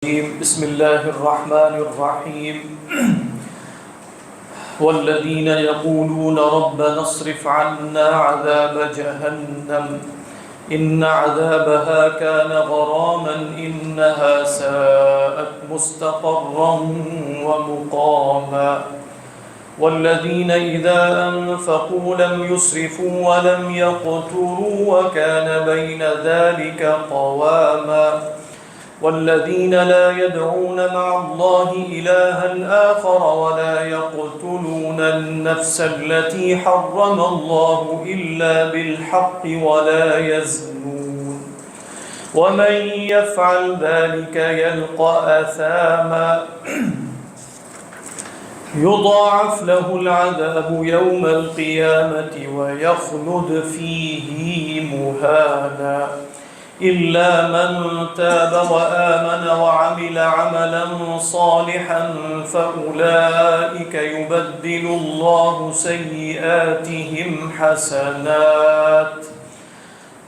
بسم الله الرحمن الرحيم والذين يقولون ربنا اصرف عنا عذاب جهنم إن عذابها كان غراما إنها ساءت مستقرا ومقاما والذين إذا أنفقوا لم يسرفوا ولم يقتروا وكان بين ذلك قواما والذين لا يدعون مع الله إلها آخر ولا يقتلون النفس التي حرم الله إلا بالحق ولا يزنون ومن يفعل ذلك يلقى أثاما يضاعف له العذاب يوم القيامة ويخلد فيه مهانا إلا من تاب وآمن وعمل عملا صالحا فأولئك يبدل الله سيئاتهم حسنات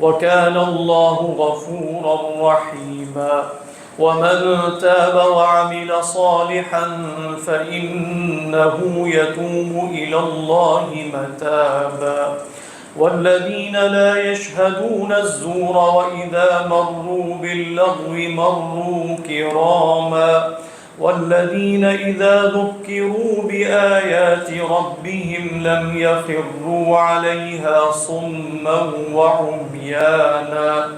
وكان الله غفورا رحيما ومن تاب وعمل صالحا فإنه يتوب إلى الله متابا والذين لا يشهدون الزور وإذا مروا باللغو مروا كراما والذين إذا ذكروا بآيات ربهم لم يخروا عليها صما وعميانا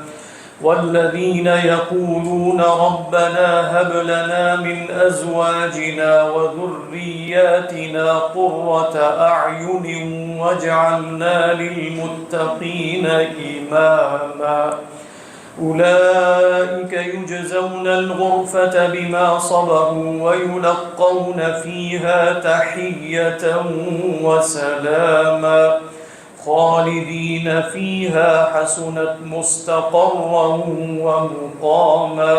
والذين يقولون ربنا هب لنا من أزواجنا وذرياتنا قرة أعين واجعلنا للمتقين إماما أولئك يجزون الغرفة بما صبروا ويلقون فيها تحية وسلاما خالدين فيها حسنت مستقرا ومقاما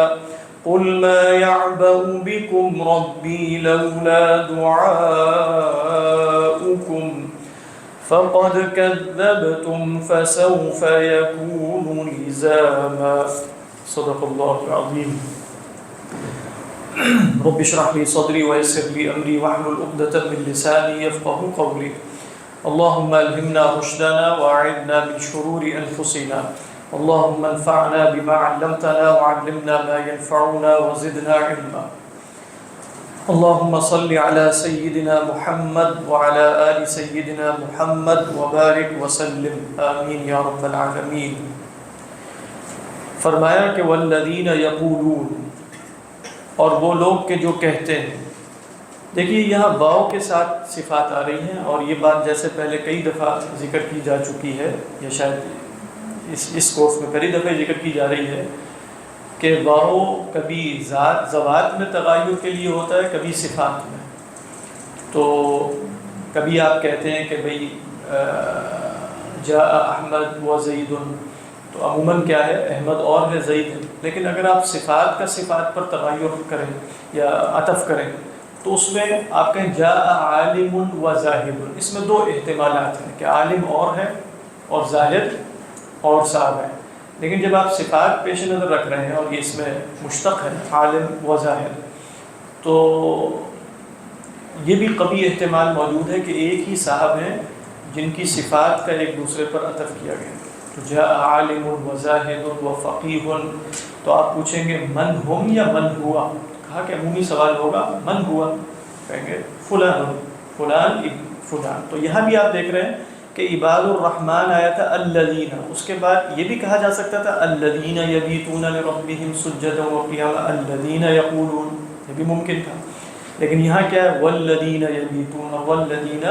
قل ما يعبأ بكم ربي لولا دعاؤكم فقد كذبتم فسوف يكون لزاما صدق الله العظيم رب اشرح لي صدري ويسر لي أمري واحلل عقدة من لساني يفقهوا قولي اللهم ألهمنا رشدنا وأعذنا من شرور أنفسنا اللهم انفعنا بما علمتنا وعلمنا ما ينفعنا وزدنا علما اللهم صل على سيدنا محمد وعلى آل سيدنا محمد وبارك وسلم آمین یا رب العالمین. فرمایا کہ والذین یقولون، اور وہ لوگ کہ جو کہتے ہیں. دیکھیے یہاں واو کے ساتھ صفات آ رہی ہیں اور یہ بات جیسے پہلے کئی دفعہ ذکر کی جا چکی ہے یا شاید اس کورس میں پہلی دفعہ ذکر کی جا رہی ہے کہ واو کبھی ذوات میں تغیر کے لیے ہوتا ہے، کبھی صفات میں. تو کبھی آپ کہتے ہیں کہ بھئی جاء احمد و زید، تو عموماً کیا ہے احمد اور ہے زید ہے. لیکن اگر آپ صفات کا صفات پر تغیر کریں یا عطف کریں تو اس میں آپ کہیں جاء عالم و زاہد. اس میں دو احتمالات ہیں کہ عالم اور ہے اور زاہد اور صاحب ہے. لیکن جب آپ صفات پیش نظر رکھ رہے ہیں اور یہ اس میں مشتق ہے عالم و زاہد، تو یہ بھی قوی احتمال موجود ہے کہ ایک ہی صاحب ہیں جن کی صفات کا ایک دوسرے پر عطف کیا گیا. تو جاء عالم و زاہد و فقیہ، تو آپ پوچھیں گے من ہم یا من ہوا؟ کہا کہ عمومی سوال ہوگا من ہوا، کہیں گے فلان فلان فلان. تو یہاں بھی آپ دیکھ رہے ہیں کہ عباد الرحمن آیا تھا الذین، اس کے بعد یہ بھی کہا جا سکتا تھا الذین یبیتون لربہم سجدا وقیاما الذین یقولون، یہ بھی ممکن تھا. لیکن یہاں کیا ہے والذین یبیتون والذین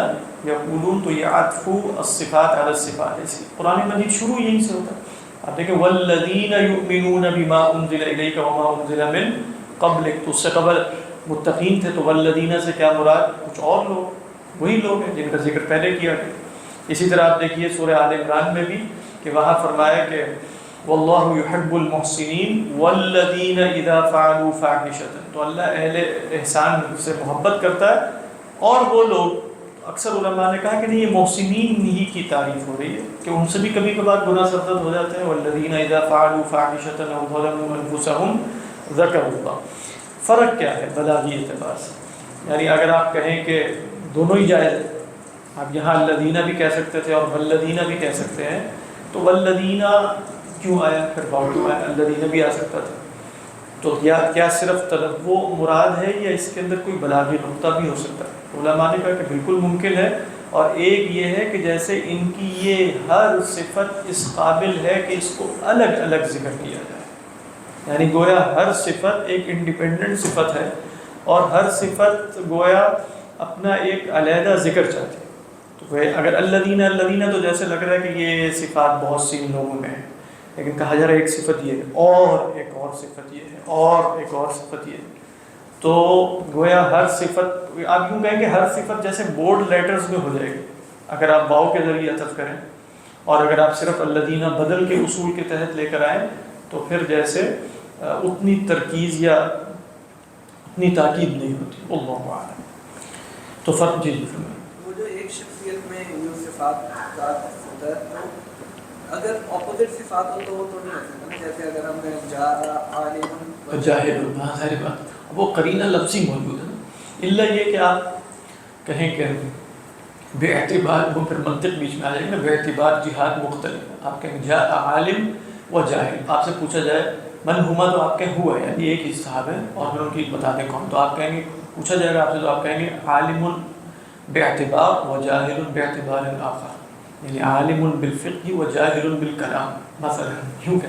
یقولون، تو یہ عطف الصفات علی الصفات ہے. قرآن مجید شروع یہیں سے ہوتا ہے. آپ دیکھیں والذین یؤمنون بما انزل الیک وما انزل من قبلک، تو اس سے قبل متقین تھے. تو والذین سے کیا مراد؟ کچھ اور لوگ، وہی لوگ ہیں جن کا ذکر پہلے کیا گیا. اسی طرح آپ دیکھیے سورہ آل عمران میں بھی کہ وہاں فرمایا کہ واللہ یحب المحسنین والذین اذا فعلوا فاحشۃ، تو اللہ اہل احسان سے محبت کرتا ہے. اور وہ لوگ، اکثر علماء نے کہا کہ نہیں یہ محسنین ہی کی تعریف ہو رہی ہے کہ ان سے بھی کبھی کبھار گناہ سرزد ہو جاتے ہیں. والذین اذا فعلوا فاحشۃ او ظلموا انفسهم ذکروا اللہ. فرق کیا ہے بلاغی اعتبار سے؟ یعنی اگر آپ کہیں کہ دونوں ہی جائز ہے، آپ یہاں الذین بھی کہہ سکتے تھے اور والذین بھی کہہ سکتے ہیں، تو والذین کیوں آیا، پھر واو کیوں آیا؟ الذین بھی آ سکتا تھا. تو کیا صرف تنوع مراد ہے یا اس کے اندر کوئی بلاغی نقطہ بھی ہو سکتا ہے؟ علماء نے کہا کہ بالکل ممکن ہے. اور ایک یہ ہے کہ جیسے ان کی یہ ہر صفت اس قابل ہے کہ اس کو الگ الگ ذکر کیا جائے، یعنی گویا ہر صفت ایک انڈیپینڈنٹ صفت ہے اور ہر صفت گویا اپنا ایک علیحدہ ذکر چاہتی ہے. تو اگر الذین تو جیسے لگ رہا ہے کہ یہ صفات بہت سی لوگوں میں ہیں، لیکن کہا جا رہا ہے ایک صفت یہ ہے اور ایک اور صفت یہ ہے اور ایک اور صفت یہ ہے. تو گویا ہر صفت آپ یوں کہیں کہ ہر صفت جیسے بورڈ لیٹرز میں ہو جائے گی اگر آپ واو کے ذریعے عطف کریں، اور اگر آپ صرف الذین بدل کے اصول کے تحت لے کر آئیں تو پھر جیسے اتنی ترکیز یا اتنی تاکید نہیں ہوتی. اللہ اعلم. تو فرق جی وہ جو ایک شخصیت میں جو صفات کا ہوتا ہے تو اگر اپوزٹ صفات ہو تو وہ تو نہیں ہو سکتا، جیسے اگر ہم نے جاء عالم جاہل، ظاہر بات وہ قرینہ لفظی موجود ہے نا، الا یہ کہ آپ کہیں کہ بے اعتبار، وہ پھر منطق بیچ میں آ جائے گا نا، بے اعتبار جہاد مختلف ہے. آپ کہیں جاء عالم و جاہل، آپ سے پوچھا جائے من ہما تو آپ کہیں ہوا ہے، یعنی ایک ہی صاحب ہے اور پھر ان کی بتا دیں کون، تو آپ کہیں گے پوچھا جائے گا آپ سے تو آپ کہیں گے عالم بے اعتبار و جاہل بے اعتبار آخر، یعنی عالم بالفقہ و جاہل بالکلام مثلا، یوں کہ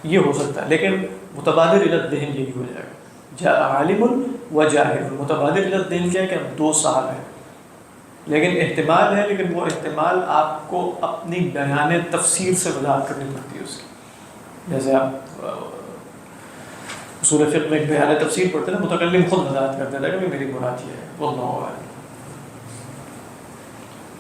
یہ ہو سکتا ہے. لیکن متبادر الی الذہن یہی ہو جائے گا جاء عالم و جاہل. متبادر الی الذہن کیا ہے کہ اب دو صاحب ہیں لیکن احتمال ہے، لیکن وہ احتمال آپ کو اپنی بیان تفسیر سے وضاحت کرنی پڑتی ہے اس کی. جیسے آپ اصول فقہ میں بیان تفسیر پڑھتے ہیں نا، متکلم خود وضاحت کرتے ہیں کہ میری مراد یہ ہے، واللہ اعلم.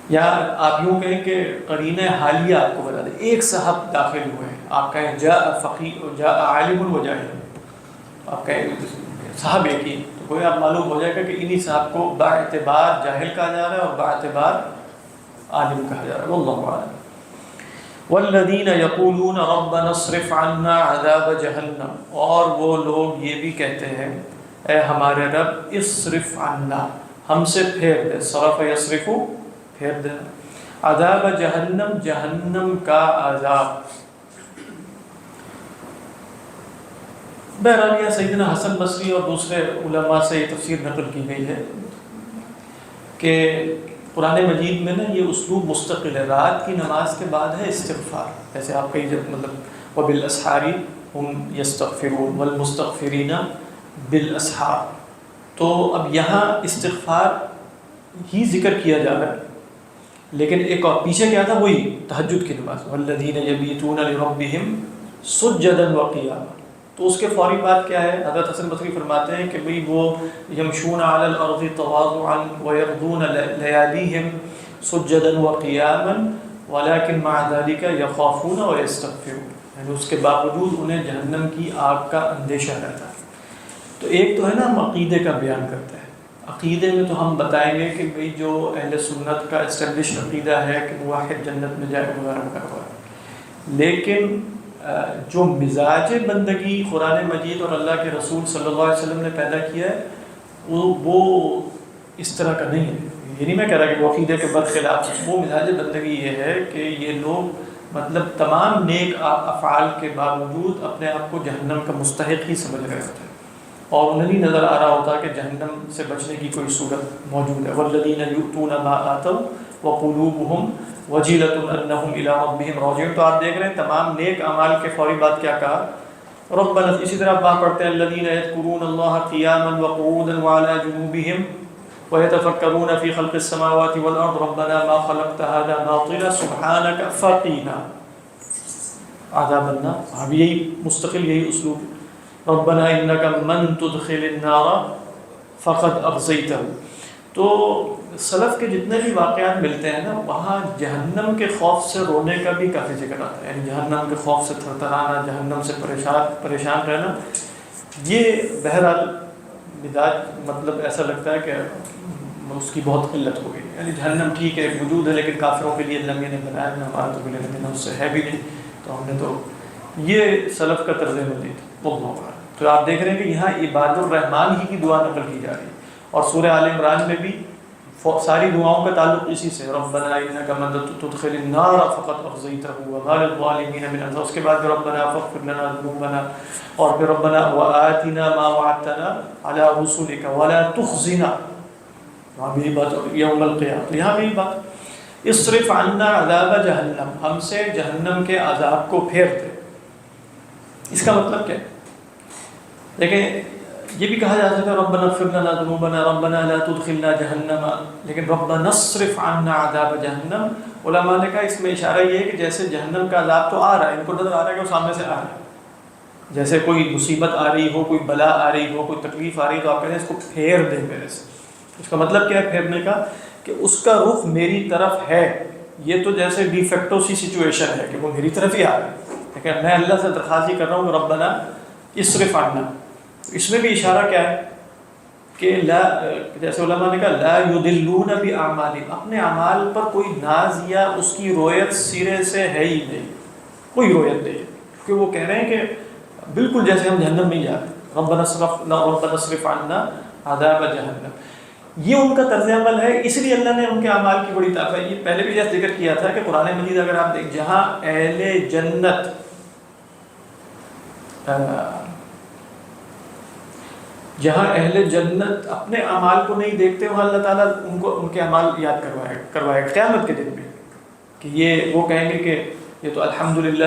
یا آپ یوں کہیں کہ قرینہ حالیہ آپ کو بتا دیں، ایک صاحب داخل ہوئے ہیں، آپ کہیں جاء فقیہ جاء عالم و جاہل، آپ کہیں صاحب ایک ہی، تو کوئی آپ معلوم ہو جائے گا کہ انہی صاحب کو با اعتبار جاہل کہا جا رہا ہے اور با اعتبار عالم کہا جا رہا ہے. واللہ اعلم. والذین یقولون ربنا اصرف عنا عذاب جہنم، اور وہ لوگ یہ بھی کہتے ہیں اے ہمارے رب اصرف عنا، ہم سے پھیر دے، صرف یصرف پھیر دے، عذاب جہنم، جہنم کا عذاب. بہرحال یہ سیدنا حسن بصری اور دوسرے علماء سے یہ تفسیر نقل کی گئی ہے کہ قرآن مجید میں نا یہ اسلوب مستقل ہے. رات کی نماز کے بعد ہے استغفار، جیسے آپ کہیں جب مطلب وبالاسحار ہم یستغفرون والمستغفرین بالاسحار، تو اب یہاں استغفار ہی ذکر کیا جا رہا ہے، لیکن ایک اور پیچھے کیا تھا، وہی تہجد کی نماز والذین یبیتون لربہم سجدا وقیاما. تو اس کے فوری بعد کیا ہے، حضرت حسن بصری فرماتے ہیں کہ بھئی وہ یمشون علی الارض تواضعا ویغضون لیالیہم سجدا وقیاما ولکن مع ذلک یخافون ویستغفرون، یعنی اس کے باوجود انہیں جہنم کی آگ کا اندیشہ رہتا ہے. تو ایک تو ہے نا ہم عقیدے کا بیان کرتے ہیں، عقیدے میں تو ہم بتائیں گے کہ بھئی جو اہل سنت کا اسٹیبلش عقیدہ ہے کہ موحد جنت میں جائے وغیرہ وغیرہ، لیکن جو مزاج بندگی قرآن مجید اور اللہ کے رسول صلی اللہ علیہ وسلم نے پیدا کیا ہے وہ اس طرح کا نہیں ہے. یہ نہیں میں کہہ رہا کہ وہ عقیدے کے برخلاف، وہ مزاج بندگی یہ ہے کہ یہ لوگ مطلب تمام نیک افعال کے باوجود اپنے آپ کو جہنم کا مستحق ہی سمجھ رہے ہوتے ہیں اور انہیں نہیں نظر آ رہا ہوتا کہ جہنم سے بچنے کی کوئی صورت موجود ہے. والذین یؤتون ما آتوا وقلوبہم وجیلۃ انہم الی ربہم راجعون. تو آپ دیکھ رہے ہیں تمام نیک اعمال کے فوری بعد کیا کہا، ربنا. اسی طرح آپ پڑھتے ہیں الذین یذکرون اللہ قیاما وقعودا وعلی جنوبہم ویتفکرون فی خلق السماوات والارض ربنا ما خلقت هذا باطلا سبحانک فقنا عذاب النار. اب یہی مستقل یہی اسلوب، ربنا انک من تدخل النار فقد اغزیتہ. تو سلف کے جتنے بھی واقعات ملتے ہیں نا وہاں جہنم کے خوف سے رونے کا بھی کافی ذکر آتا ہے، یعنی جہنم کے خوف سے تھرتھرانا، جہنم سے پریشان رہنا. یہ بہرحال مزاج مطلب ایسا لگتا ہے کہ اس کی بہت قلت ہو گئی، یعنی جہنم ٹھیک ہے وجود ہے لیکن کافروں کے لیے اللہ نے بنایا ہے، ہمارا تو لیکن اس سے ہے بھی نہیں، تو ہم نے تو یہ سلف کا طرز عمل تھا. تو آپ دیکھ رہے ہیں کہ یہاں عباد الرحمن ہی کی دعا نقل کی جا رہی ہے، اور سورہ آل عمران میں بھی ساری دعاؤں کا تعلق اسی سے، ربنا انک من تدخل النار فقد اخزیتہ وما للظالمین من انصار، اس کے بعد پھر ربنا فاغفر لنا ذنوبنا، اور پھر ربنا وآتنا ما وعدتنا علی رسلک ولا تخزنا، وہاں بھی بات یوم القیامہ، یہاں بھی بات اصرف عنا عذاب جہنم، ہم سے جہنم کے عذاب کو پھیر دے۔ اس کا مطلب کیا ہے؟ دیکھیں یہ بھی کہا جا سکتا ہے ربنا اغفر لنا ذنوبنا ربنا لا تدخلنا جہنم، لیکن ربنا اصرف عنا عذاب جہنم، علماء نے کہا اس میں اشارہ یہ ہے کہ جیسے جہنم کا عذاب تو آ رہا ہے، ان کو نظر آ رہا ہے کہ وہ سامنے سے آ رہا ہے، جیسے کوئی مصیبت آ رہی ہو، کوئی بلا آ رہی ہو، کوئی تکلیف آ رہی، تو آپ کہتے ہیں اس کو پھیر دیں میرے سے۔ اس کا مطلب کیا ہے پھیرنے کا؟ کہ اس کا رخ میری طرف ہے، یہ تو جیسے ڈی فیکٹو سی سچویشن ہے کہ وہ میری طرف ہی آ رہا ہے، لیکن میں اللہ سے درخواست کر رہا ہوں ربنا اصرف عنا۔ اس میں بھی اشارہ کیا ہے کہ لا، جیسے علماء نے کہا لا یضلون باعمالہم، اپنے اعمال پر کوئی ناز یا اس کی رویت سرے سے ہے ہی نہیں، کوئی رویت نہیں، کیونکہ وہ کہہ رہے ہیں کہ بالکل جیسے ہم جہنم میں جا رہے ہیں، ربنا اصرف عنا عذاب جہنم، یہ ان کا طرز عمل ہے، اس لیے اللہ نے ان کے اعمال کی بڑی تعریف ہے۔ یہ پہلے بھی جیسے ذکر کیا تھا کہ قرآن مجید اگر آپ دیکھ جہاں اہل جنت اپنے اعمال کو نہیں دیکھتے، وہاں اللہ تعالیٰ ان کو ان کے اعمال یاد کروائے قیامت کے دن میں، کہ یہ وہ کہیں گے کہ یہ تو الحمدللہ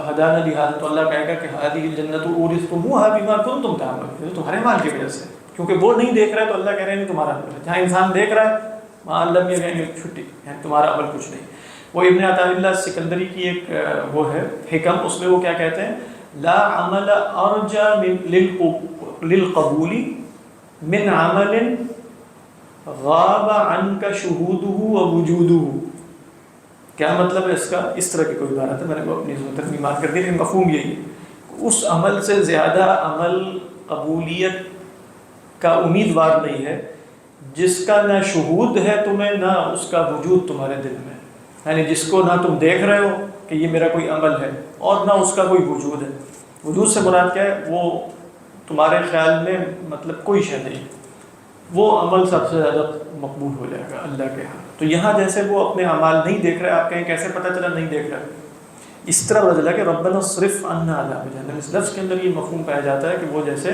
ہدانا لہذا، تو اللہ کہے گا کہ ہذہ الجنۃ اورثتموها بما کنتم تعملون، یہ تمہارے مال کی وجہ سے، کیونکہ وہ نہیں دیکھ رہا ہے تو اللہ کہہ رہے ہیں تمہارا عمل ہے، جہاں انسان دیکھ رہا ہے وہاں اللہ بھی کہیں گے چھٹی، یعنی تمہارا عمل کچھ نہیں۔ وہ ابن عطا اللہ سکندری کی ایک وہ ہے حکم، اس میں وہ کیا کہتے ہیں، لا عمل ارجا للقبول من عمل غاب عنک شہودہ ووجودہ۔ کیا مطلب ہے اس کا؟ اس طرح کی کوئی عبارت ہے، میں نے وہ اپنی ترجمات کر دی، لیکن مفہوم یہی ہے، اس عمل سے زیادہ عمل قبولیت کا امیدوار نہیں ہے جس کا نہ شہود ہے تمہیں، نہ اس کا وجود تمہارے دل میں، یعنی جس کو نہ تم دیکھ رہے ہو کہ یہ میرا کوئی عمل ہے، اور نہ اس کا کوئی وجود ہے۔ وجود سے مراد کیا ہے؟ وہ تمہارے خیال میں مطلب کوئی شے نہیں، وہ عمل سب سے زیادہ مقبول ہو جائے گا اللہ کے ہاں۔ تو یہاں جیسے وہ اپنے اعمال نہیں دیکھ رہے، آپ کہیں کیسے پتہ چلا نہیں دیکھ رہے؟ اس طرح پتہ چلا کہ ربنا اصرف عنا عذاب جہنم، اس لفظ کے اندر یہ مفہوم پایا جاتا ہے کہ وہ جیسے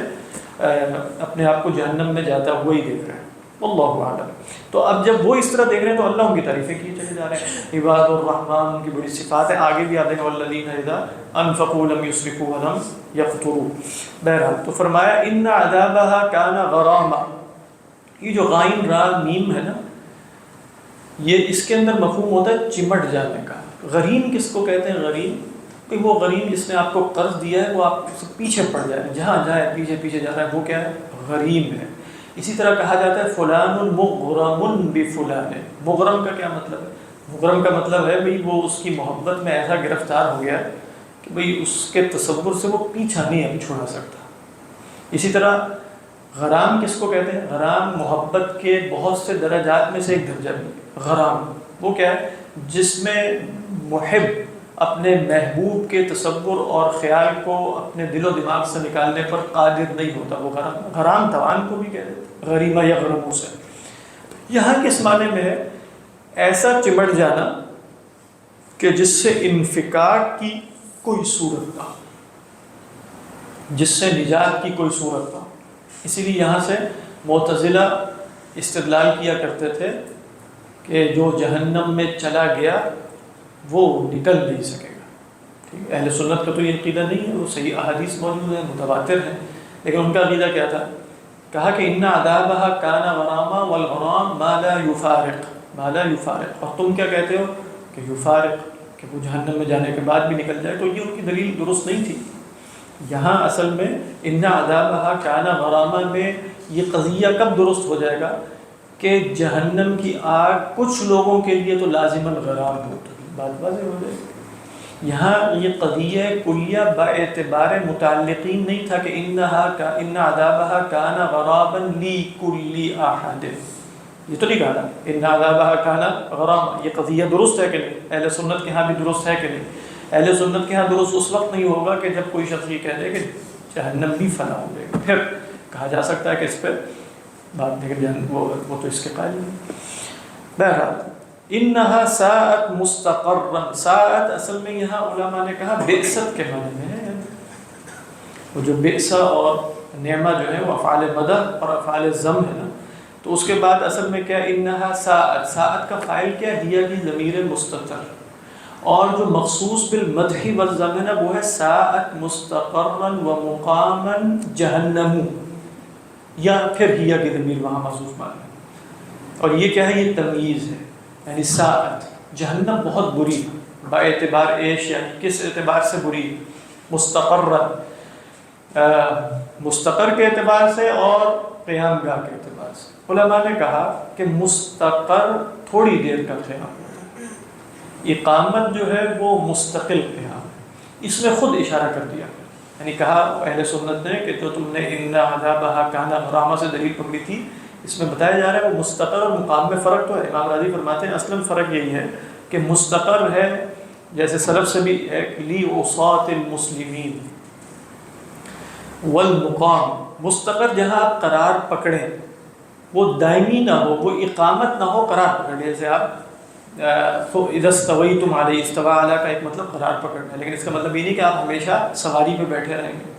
اپنے آپ کو جہنم میں جاتا ہوا ہی دیکھ رہے ہیں، واللہ اعلم۔ تو اب جب وہ اس طرح دیکھ رہے ہیں تو اللہ ان کی تعریفیں کیے چلے جا رہے ہیں، عباد الرحمن ان کی بڑی صفات ہے، آگے بھی آتے ہیں والذین اذا انفقوا لم يسرفوا ولم يقتروا۔ بہرحال تو فرمایا ان عذابها كان غراما، یہ جو غائن را میم ہے نا، یہ اس کے اندر مفہوم ہوتا ہے چمٹ جانے کا۔ غریم کس کو کہتے ہیں؟ غریم کہ وہ غریم جس نے آپ کو قرض دیا ہے وہ آپ سے پیچھے پڑ جائے، جہاں جائے پیچھے پیچھے جا رہا ہے، وہ کیا ہے؟ غریم ہے۔ اسی طرح کہا جاتا ہے فلان مغرم بفلان، مغرم کا کیا مطلب ہے؟ مغرم کا مطلب ہے بھئی وہ اس کی محبت میں ایسا گرفتار ہو گیا کہ بھئی اس کے تصور سے وہ پیچھا نہیں اب چھڑا سکتا۔ اسی طرح غرام کس کو کہتے ہیں؟ غرام محبت کے بہت سے درجات میں سے ایک درجہ بھی، غرام وہ کیا ہے؟ جس میں محب اپنے محبوب کے تصور اور خیال کو اپنے دل و دماغ سے نکالنے پر قادر نہیں ہوتا، وہ غرام توان کو بھی کہتے ہیں، غریمہ یا غرمو سے۔ یہاں کس معنی میں ہے؟ ایسا چمٹ جانا کہ جس سے انفکاک کی کوئی صورت نہ ہو، جس سے نجات کی کوئی صورت نہ ہو۔ اسی لیے یہاں سے معتزلہ استدلال کیا کرتے تھے کہ جو جہنم میں چلا گیا وہ نکل نہیں سکے گا۔ اہل سنت کا تو یہ عقیدہ نہیں ہے، وہ صحیح احادیث موجود ہیں، متواتر ہیں، لیکن ان کا عقیدہ کیا تھا؟ کہا کہ ان عذابها كان غراما والغرام ما لا يفارق، اور تم کیا کہتے ہو کہ یفارق، کہ وہ جہنم میں جانے کے بعد بھی نکل جائے، تو یہ ان کی دلیل درست نہیں تھی۔ یہاں اصل میں ان عذابها كان غراما میں یہ قضیہ کب درست ہو جائے گا کہ جہنم کی آگ کچھ لوگوں کے لیے تو لازماً غرام ہوتی، بات واضح ہو جائے گی۔ یہاں یہ قضیہ کلیہ باعتبار متعلقین نہیں تھا کہ ان عذابها كان غرابا لكل احد، یہ تو نہیں کہا نا ان عذابها كان غراما، یہ قضیہ درست ہے کہ نہیں؟ اہل سنت کے ہاں بھی درست ہے کہ نہیں؟ اہل سنت کے ہاں درست اس وقت نہیں ہوگا کہ جب کوئی شخص یہ کہہ دے کہ جہنم بھی فنا ہو جائے گی. پھر کہا جا سکتا ہے کہ اس پہ بات لیکن وہ تو اس کے قائل نہیں. بہرحال انہا ساعت مستقرا، ساعت اصل میں یہاں علماء نے کہا بئست کے معنی میں ہے. وہ جو بئس اور نعمہ جو ہے وہ افعال مدح اور افعال ذم ہے نا، تو اس کے بعد اصل میں کیا انہا ساعت، ساعت کا فاعل کیا ہیا کی ضمیر مستتر، اور جو مخصوص بالمدح والذم ہے نا وہ ہے ساعت مستقرا و مقاما جہنم، یا پھر ہیا کی ضمیر وہاں محذوف معنی. اور یہ کیا ہے، یہ تمییز ہے. یعنی ساعت جہنم بہت بری، با اعتبار ایش یعنی کس اعتبار سے بری، مستقرا مستقر کے اعتبار سے اور قیام گاہ کے اعتبار سے. علماء نے کہا کہ مستقر تھوڑی دیر کا قیام، اقامت جو ہے وہ مستقل قیام ہے. اس میں خود اشارہ کر دیا، یعنی کہا اہل سنت نے کہ جو تم نے ان عذابها کان غراما سے دلیل پکڑی تھی، اس میں بتایا جا رہا ہے وہ مستقر اور مقام میں فرق تو ہے. امام راضی فرماتے ہیں اصلاً فرق یہی ہے کہ مستقر ہے جیسے سلف سے بھی ہے لی عصاۃ المسلمین، والمقام مستقر جہاں آپ قرار پکڑیں، وہ دائمی نہ ہو، وہ اقامت نہ ہو، قرار پکڑیں. جیسے آپ اذا استویتم علیہ، استوا علی کا ایک مطلب قرار پکڑنا ہے، لیکن اس کا مطلب یہ نہیں کہ آپ ہمیشہ سواری پہ بیٹھے رہیں گے،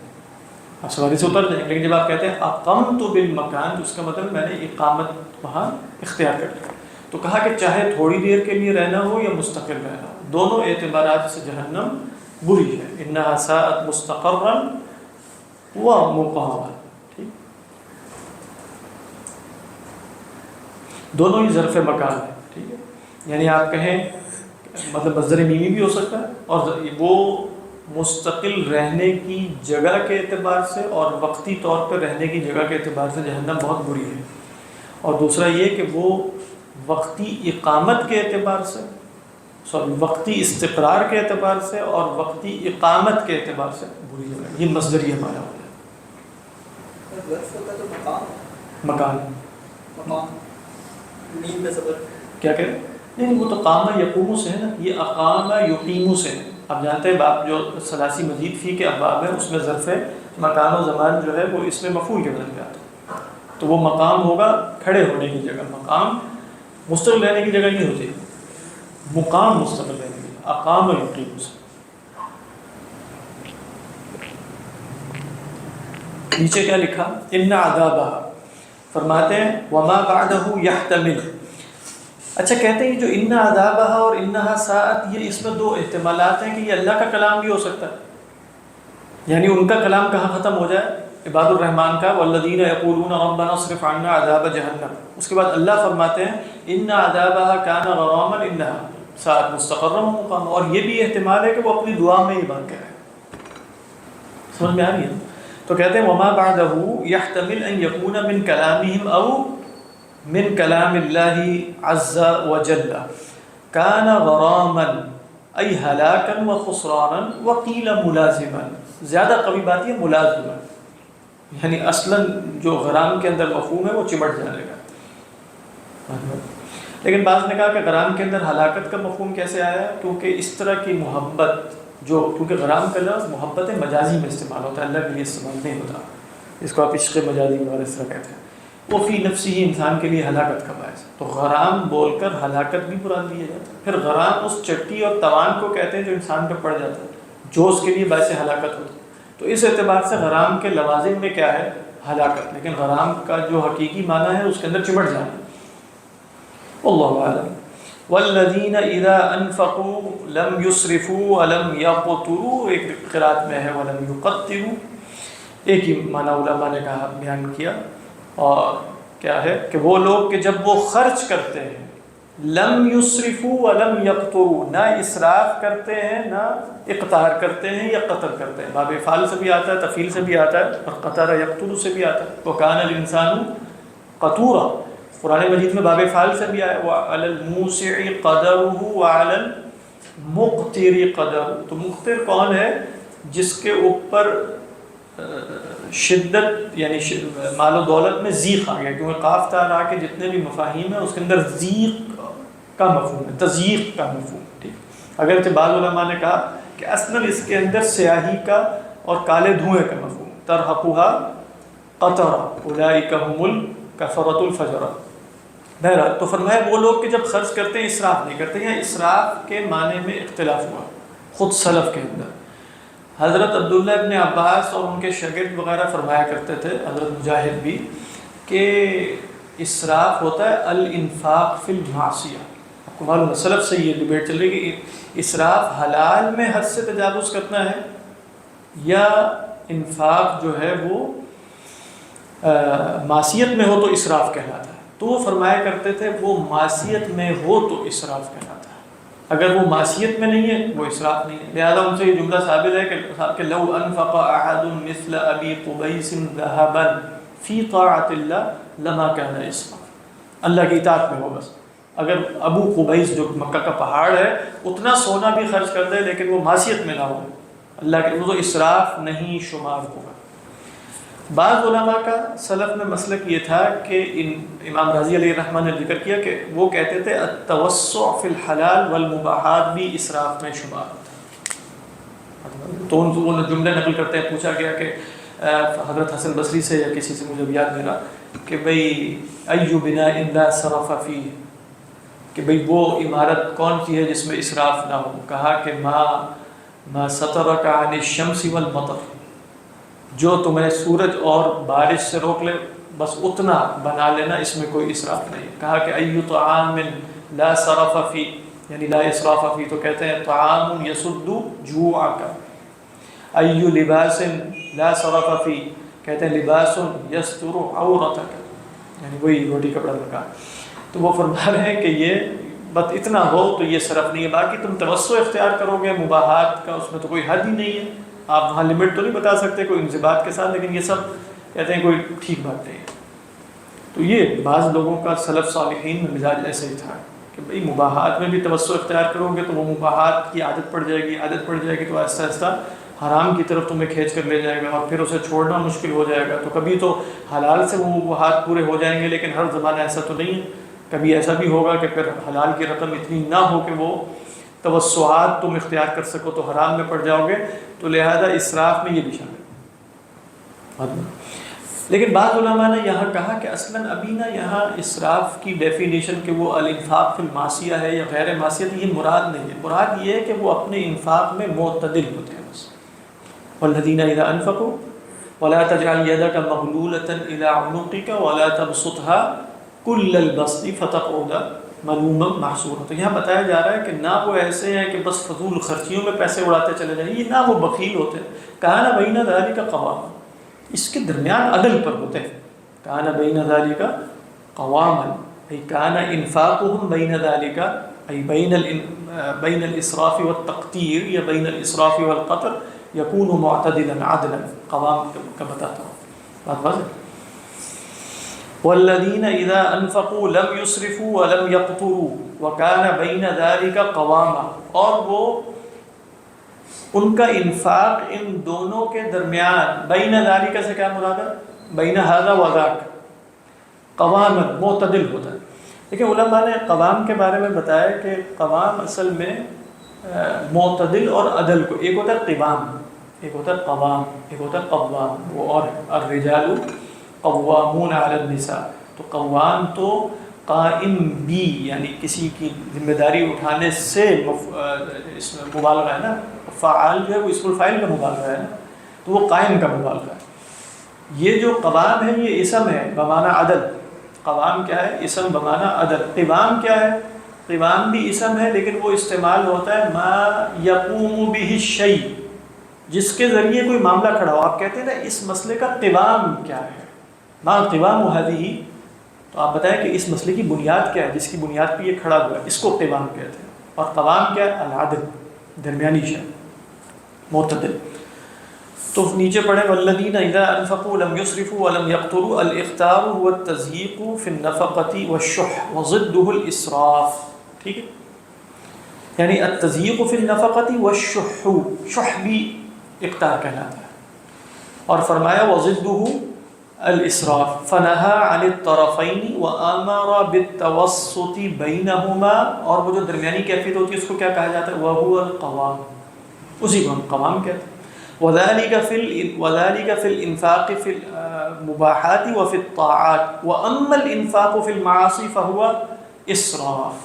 آپ سواری سے اتر جائیں گے. لیکن جب آپ کہتے ہیں اقمت بالمکان، تو اس کا مطلب میں نے اقامت وہاں اختیار کر لیا. تو کہا کہ چاہے تھوڑی دیر کے لیے رہنا ہو یا مستقل رہنا ہو، دونوں اعتبارات سے جہنم بری ہے. انہا ساعت مستقرا و مقاما، ٹھیک، دونوں ہی ظرف مکان ہے. ٹھیک ہے، یعنی آپ کہیں مطلب مصدر میمی بھی ہو سکتا ہے، اور وہ مستقل رہنے کی جگہ کے اعتبار سے اور وقتی طور پر رہنے کی جگہ کے اعتبار سے جہنم بہت بری ہے. اور دوسرا یہ کہ وہ وقتی اقامت کے اعتبار سے، وقتی استقرار کے اعتبار سے اور وقتی اقامت کے اعتبار سے بری جگہ. یہ مصدریہ معنی ہوتا ہے. مکان کیا کہہ رہے ہیں؟ نہیں وہ تو قام یقوم سے ہے نا، یہ اقام یقیم سے ہے. آپ جانتے ہیں باب جو ثلاثی مزید فی کے ابواب ہے اس میں ظرف مکان و زمان جو ہے وہ اس میں مفعول کے بدل میں آتا ہے. تو وہ مقام ہوگا کھڑے ہونے کی جگہ، مقام مستقل رہنے کی جگہ نہیں ہوتی، مقام مستقل رہنے کی جگہ، اقام یقیم سے. نیچے کیا لکھا، ان عذابها، فرماتے ہیں وما بعدہ یحتمل. اچھا کہتے ہیں جو ان عذابها اور انہا ساعت، یہ اس میں دو احتمالات ہیں کہ یہ اللہ کا کلام بھی ہو سکتا ہے، یعنی ان کا کلام کہاں ختم ہو جائے، عباد الرحمن کا والذین یقولون ربنا اصرف عنا عذاب جہنم. اس کے بعد اللہ فرماتے ہیں ان عذابها کان غراما انہا ساعت مستقرا مقاما. اور یہ بھی احتمال ہے کہ وہ اپنی دعا میں یہ بات کہہ رہے ہیں. سمجھ میں آ رہی ہے؟ تو کہتے ہیں وما بعدہ یحتمل ان یکون من کلامہم او من کلام اللہ عز وجل کان غراما ای ہلاکا و خسرانا وقیل ملازما. زیادہ قوی بات یہ ملازما، یعنی اصلاً جو غرام کے اندر مفہوم ہے وہ چمٹ جانے گا. لیکن بعض نے کہا کہ غرام کے اندر ہلاکت کا مفہوم کیسے آیا، کیونکہ اس طرح کی محبت جو، کیونکہ غرام کا لفظ محبت مجازی میں استعمال ہوتا ہے، اللہ کے لیے استعمال نہیں ہوتا. اس کو آپ عشق مجازی اور اس طرح کہتے ہیں. وہ فی نفسی ہی انسان کے لیے ہلاکت کا باعث ہے، تو غرام بول کر ہلاکت بھی مراد لیا جاتا ہے. پھر غرام اس چٹی اور توان کو کہتے ہیں جو انسان پہ پڑ جاتا ہے، جو اس کے لیے باعث ہلاکت ہوتا ہے. تو اس اعتبار سے غرام کے لوازم میں کیا ہے، ہلاکت. لیکن غرام کا جو حقیقی معنی ہے اس کے اندر چمٹ جانا. اللہ اعلم. والذین اذا انفقوا لم يسرفوا ولم يقتروا، ایک قرات میں ہے ولم يقتروا. ایک ہی معنی علماء نے کہا بیان کیا. اور کیا ہے کہ وہ لوگ کہ جب وہ خرچ کرتے ہیں، لم يسرفوا ولم يقتروا، نہ اسراف کرتے ہیں نہ اقتار کرتے ہیں یا قطر کرتے ہیں. باب فعل سے بھی آتا ہے، تفعیل سے بھی آتا ہے، اور قطر یقتر سے بھی آتا ہے. وکان الانسان قتورا، قرآن مجید میں باب فعل سے بھی آیا وعلی الموسع قدرہ وعلی المقتر قدرہ. تو مقتر کون ہے؟ جس کے اوپر شدت یعنی مال و دولت میں ضیق آ گیا، کیونکہ قاف تا را کے جتنے بھی مفاہیم ہیں اس کے اندر ضیق کا مفہوم ہے، تضییق کا مفہوم. ٹھیک، اگرچہ بعض علماء نے کہا کہ اصلاً اس کے اندر سیاہی کا اور کالے دھوئیں کا مفہوم. ترهقها قترة أولئك هم الكفرة الفجرة. بہرحال تو فرمایا وہ لوگ کہ جب خرچ کرتے ہیں اسراف نہیں کرتے ہیں. اسراف کے معنی میں اختلاف ہوا خود سلف کے اندر. حضرت عبداللہ ابن عباس اور ان کے شاگرد وغیرہ فرمایا کرتے تھے, حضرت مجاہد بھی, کہ اسراف ہوتا ہے الانفاق فی المعصیہ. آپ کو معلوم ہے سلف سے یہ ڈیبیٹ چل رہی ہے کہ اسراف حلال میں حد سے تجاوز کرنا ہے یا انفاق جو ہے وہ معصیت میں ہو تو اسراف کہلاتا ہے. تو وہ فرمایا کرتے تھے وہ معصیت میں ہو تو اسراف کہلاتا ہے, اگر وہ معصیت میں نہیں ہے وہ اسراف نہیں ہے. لہذا ان سے یہ جملہ ثابت ہے کہ لو انفق احد مثل ابی قبیس ذهبا فی طاعت اللہ لما کان اسراف. اللہ کی اطاعت میں ہو بس. اگر ابو قبیس جو مکہ کا پہاڑ ہے اتنا سونا بھی خرچ کر دے لیکن وہ معصیت میں نہ ہو, اللہ کے وہ تو اسراف نہیں شمار ہوگا. بعض علماء کا سلف میں مسلک یہ تھا کہ امام رازی علیہ الرحمٰن نے ذکر کیا کہ وہ کہتے تھے التوسع فی الحلال والمباحات بھی اسراف میں شمار ہوتا ہے. تو وہ جملے نقل کرتے ہیں, پوچھا گیا کہ حضرت حسن بصری سے یا کسی سے مجھے یاد نہیں رہا کہ بھئی ای بناء لا صرف فیہ, کہ بھئی وہ عمارت کون سی ہے جس میں اسراف نہ ہو. کہا کہ ما سترک عن الشمس والمطر, جو تمہیں سورج اور بارش سے روک لے بس اتنا بنا لینا, اس میں کوئی اسراف نہیں. کہا کہ ایو طعام لا صرف فی یعنی لا اسراف فی, تو کہتے ہیں طعام یسد جوعک. ایو لباس لا صرف فی, کہتے ہیں لباس یستر عورتک, یعنی وہی روٹی کپڑا لگا. تو وہ فرما رہے ہیں کہ یہ بس اتنا ہو تو یہ صرف نہیں ہے. باقی تم توسع اختیار کرو گے مباحات کا, اس میں تو کوئی حد ہی نہیں ہے. آپ وہاں لمٹ تو نہیں بتا سکتے کوئی انضباط کے ساتھ, لیکن یہ سب کہتے ہیں کوئی ٹھیک بات نہیں. تو یہ بعض لوگوں کا سلف صالحین میں مزاج ایسے ہی تھا کہ بھئی مباحات میں بھی توسع اختیار کرو گے تو وہ مباحات کی عادت پڑ جائے گی تو آہستہ آہستہ حرام کی طرف تمہیں کھینچ کر لے جائے گا اور پھر اسے چھوڑنا مشکل ہو جائے گا. تو کبھی تو حلال سے وہ مباحات پورے ہو جائیں گے, لیکن ہر زمانہ ایسا تو نہیں ہے. کبھی ایسا بھی ہوگا کہ پھر حلال کی رقم اتنی نہ ہو کہ وہ توسعات تم اختیار کر سکو تو حرام میں پڑ جاؤ گے. تو لہذا اسراف میں یہ بھی شامل. لیکن بعض علماء نے یہاں کہا کہ اصلاً ابھی نا یہاں اسراف کی ڈیفینیشن کہ وہ الانفاق فی المعصیہ ہے یا غیر معصیت, یہ مراد نہیں ہے. مراد یہ ہے کہ وہ اپنے انفاق میں معتدل ہوتے ہیں بس. والذین اذا انفقوا ولا تجعل يدك مغلولة الى عنقك ولا تبسطها كل البسط فتقعد ملوما محسورا. تو یہاں بتایا جا رہا ہے کہ نہ وہ ایسے ہیں کہ بس فضول خرچیوں میں پیسے اڑاتے چلے جائیں, یہ نہ وہ بخیل ہوتے ہیں. کان بین ذلک قواما, اس کے درمیان عدل پر ہوتے ہیں. کان بین ذلک قواما ای کان انفاقهم بین ذلک ای بین الاسراف والتقتیر یا بین الاسراف والقطر یکون معتدلا عدلا. قوام کا بتاتا ہوں بات واضح. والذین اذا انفقوا لم يسرفوا ولم يقتروا وكان بين ذلك قواما, اور وہ ان کا انفاق ان دونوں کے درمیان, بین ذالک سے کیا مراد ہے, بین ھذا و ذاک, قواما معتدل ہوتا ہے. لیکن علماء نے قوام کے بارے میں بتایا کہ قوام اصل میں معتدل اور عدل کو, ایک ہوتا ہے قوام, ایک ہوتا ہے قوام, ایک ہوتا ہے قوام. وہ اور الرجال قوامون علی النساء, تو قوام تو قائم بھی یعنی کسی کی ذمہ داری اٹھانے سے اس میں مبالغہ ہے نا. فعال جو ہے وہ اسم الفاعل کا مبالغہ ہے نا, تو وہ قائم کا مبالغہ ہے. یہ جو قوام ہے یہ اسم ہے بمعنی عدل. قوام کیا ہے, اسم بمعنی عدل. قوام کیا ہے, قوام بھی اسم ہے لیکن وہ استعمال ہوتا ہے ما یقوم به الشیء, جس کے ذریعے کوئی معاملہ کھڑا ہو. آپ کہتے ہیں نا اس مسئلے کا قوام کیا ہے, ما قوام هذه, تو آپ بتائیں کہ اس مسئلے کی بنیاد کیا ہے, جس کی بنیاد پہ یہ کھڑا ہوا ہے, اس کو قوام کہتے ہیں. اور قوام کیا ہے, العدل, درمیانی شے, معتدل. تو نیچے پڑھیں والذین اذا انفقوا لم يسرفوا ولم يقتروا. الاقتار هو التضييق في النفقة والشح وضده الاسراف. ٹھیک ہے, یعنی التضييق في النفقة والشح, شح بھی اقتار کہلاتا ہے. اور فرمایا وضده الاسراف فنہا عن الطرفین وامر بالتوسط بینہما, اور وہ جو درمیانی کیفیت ہوتی ہے اس کو کیا کہا جاتا ہے, وہو القوام, اسی کو ہم قوام کہتے ہیں. وذلك في الانفاق في المباحات وفي الطاعات واما الانفاق في المعاصي فهو اسراف.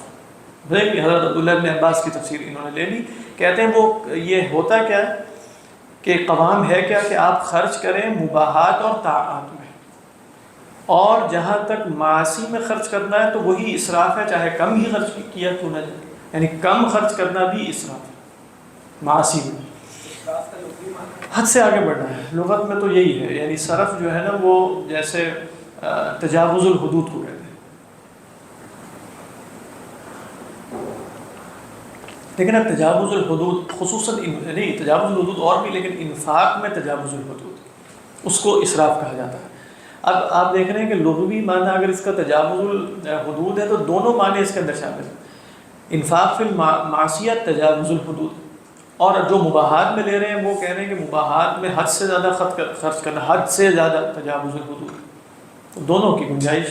دیکھیے حضرت عبداللہ ابن عباس کی تفسیر انہوں نے لے لی. کہتے ہیں وہ یہ ہوتا کیا ہے کہ قوام ہے کیا کہ آپ خرچ کریں مباحات اور طاعات میں، اور جہاں تک معاصی میں خرچ کرنا ہے تو وہی اسراف ہے، چاہے کم ہی خرچ کیا کیوں نہ جائے. یعنی کم خرچ کرنا بھی اسراف ہے معاصی میں. حد سے آگے بڑھنا ہے لغت میں تو یہی ہے. یعنی صرف جو ہے نا وہ جیسے تجاوز الحدود کو کہتے ہیں. لیکن اب تجاوز الحدود خصوصاً نہیں، تجاوز الحدود اور بھی، لیکن انفاق میں تجاوز الحدود اس کو اسراف کہا جاتا ہے. اب آپ دیکھ رہے ہیں کہ لغوی معنی اگر اس کا تجاوز الحدود ہے تو دونوں معنی اس کے اندر شامل ہیں. انفاق فی المعصیت تجاوز الحدود، اور جو مباحات میں لے رہے ہیں وہ کہہ رہے ہیں کہ مباحات میں حد سے زیادہ خرچ کرنا، حد سے زیادہ تجاوز الحدود. تو دونوں کی گنجائش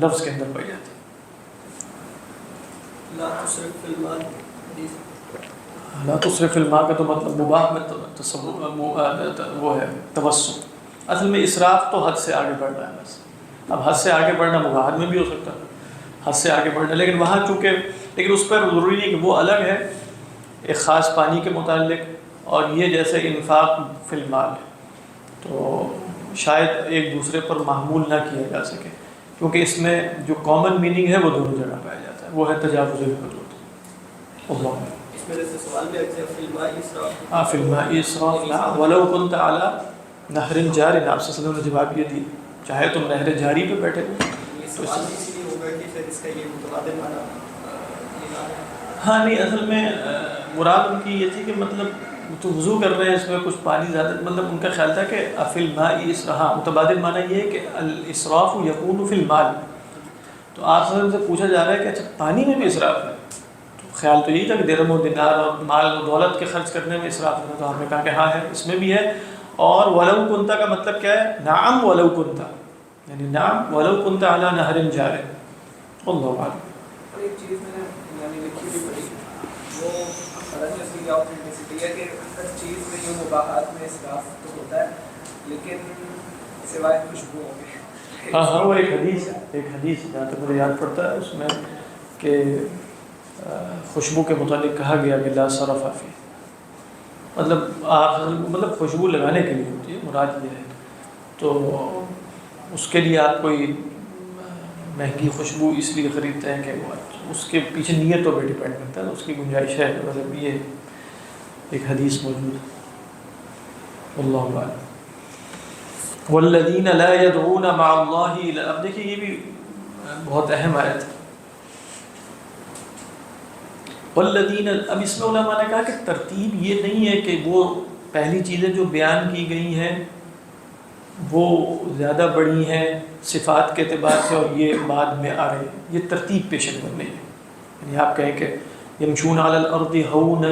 لفظ کے اندر پائی جاتی ہے. لا تصرف فی الماء کا تو مطلب مباح میں وہ ہے توسع. اصل میں اسراف تو حد سے آگے بڑھنا ہے بس. اب حد سے آگے بڑھنا مباحات میں بھی ہو سکتا ہے، حد سے آگے بڑھنا، لیکن وہاں چونکہ لیکن اس پر ضروری نہیں کہ وہ الگ ہے ایک خاص پانی کے متعلق، اور یہ جیسے انفاق فی المال تو شاید ایک دوسرے پر محمول نہ کیا جا سکے، کیونکہ اس میں جو کامن میننگ ہے وہ دونوں جگہ پایا جاتا ہے، وہ ہے تجاوز الحدود. اللہ اس میں سے سوال بھی ہے فی الماء اسراف. فی الماء اسراف لا ولو كنت علی نہر جار. آپ صلی اللہ علیہ وسلم نے جواب یہ دی چاہے تم نہر جاری پہ بیٹھے ہو. یہ سوال اسی لیے ہوگا کہ پھر اس کا یہ متبادل معنی ہاں نہیں، اصل میں مراد ان کی یہ تھی کہ مطلب تو وضو کر رہے ہیں اس میں کچھ پانی زیادہ، مطلب ان کا خیال تھا کہ فی الماء اسراف. متبادل معنی یہ ہے کہ الاسراف یکون فی المال. تو آپ صلی اللہ علیہ وسلم سے پوچھا جا رہا ہے کہ اچھا پانی میں بھی اسراف ہے؟ خیال تو یہی تھا کہ درہم و دینار اور مال و دولت کے خرچ کرنے میں اسراف ہے. تو ہم نے کہا کہ ہاں ہے، اس میں بھی ہے. اور ولو کنتا کا مطلب کیا ہے؟ نعم ولو کنتا، یعنی نعم ولو کنتا علی نہر جار. اللہ اعلم. اور ایک چیز میں نے یعنی لکھی بھی پڑھی، وہ حالانکہ اس کی آتھینٹسٹی ہے کہ ہر چیز میں یہ مباحات میں اسراف تو ہوتا ہے، لیکن سوائے خوشبو میں. ہاں ہاں وہ ایک حدیث جہاں تک مجھے یاد پڑتا ہے اس میں کہ خوشبو کے متعلق کہا گیا کہ لا صرف فی، مطلب خوشبو لگانے کے لیے ہوتی ہے، مراد یہ ہے. تو اس کے لیے آپ کوئی مہنگی خوشبو اس لیے خریدتے ہیں کہ وہ اس کے پیچھے نیتوں پہ ڈیپینڈ کرتا ہے، اس کی گنجائش ہے. مطلب یہ ایک حدیث موجود ہے. اللہ اعلم. والذین لا يدعون مع اللہ. اب دیکھیے یہ بھی بہت اہم آیت ہے. والذین، اب اس میں علماء نے کہا کہ ترتیب یہ نہیں ہے کہ وہ پہلی چیزیں جو بیان کی گئی ہیں وہ زیادہ بڑی ہیں صفات کے اعتبار سے اور یہ بعد میں آ رہے ہیں. یہ ترتیب پیش نظر نہیں ہے. یعنی آپ کہیں کہ یمشون علی الارض ہونا،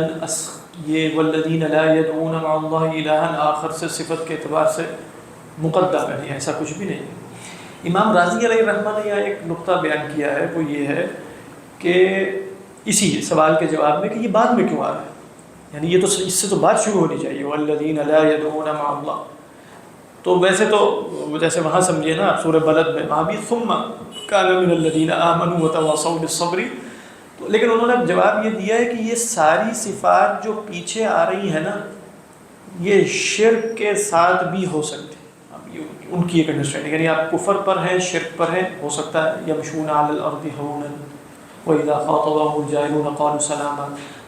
یہ والذین لا يدعون مع اللہ الہا آخر سے صفت کے اعتبار سے مقدم ہے، ایسا کچھ بھی نہیں ہے. امام رازی علیہ الرحمہ نے یہاں ایک نقطہ بیان کیا ہے، وہ یہ ہے کہ اسی سوال کے جواب میں کہ یہ بعد میں کیوں آ رہا ہے. یعنی یہ تو اس سے تو بات شروع ہونی چاہیے والذین لا يدعون مع اللہ. تو ویسے تو جیسے وہاں سمجھیے نا سورہ بلد میں وہاں بھی ثم کان من الذین آمنوا وتواصوا بالصبر. تو لیکن انہوں نے جواب یہ دیا ہے کہ یہ ساری صفات جو پیچھے آ رہی ہیں نا یہ شرک کے ساتھ بھی ہو سکتی. اب یہ ان کی ایک انڈرسٹینڈنگ، یعنی آپ کفر پر ہیں، شرک پر ہیں، ہو سکتا ہے یمشون علی الارض ہونا وَإِذَا خَاطَبَهُمُ الْجَاهِلُونَ قَالُوا سَلَامًا.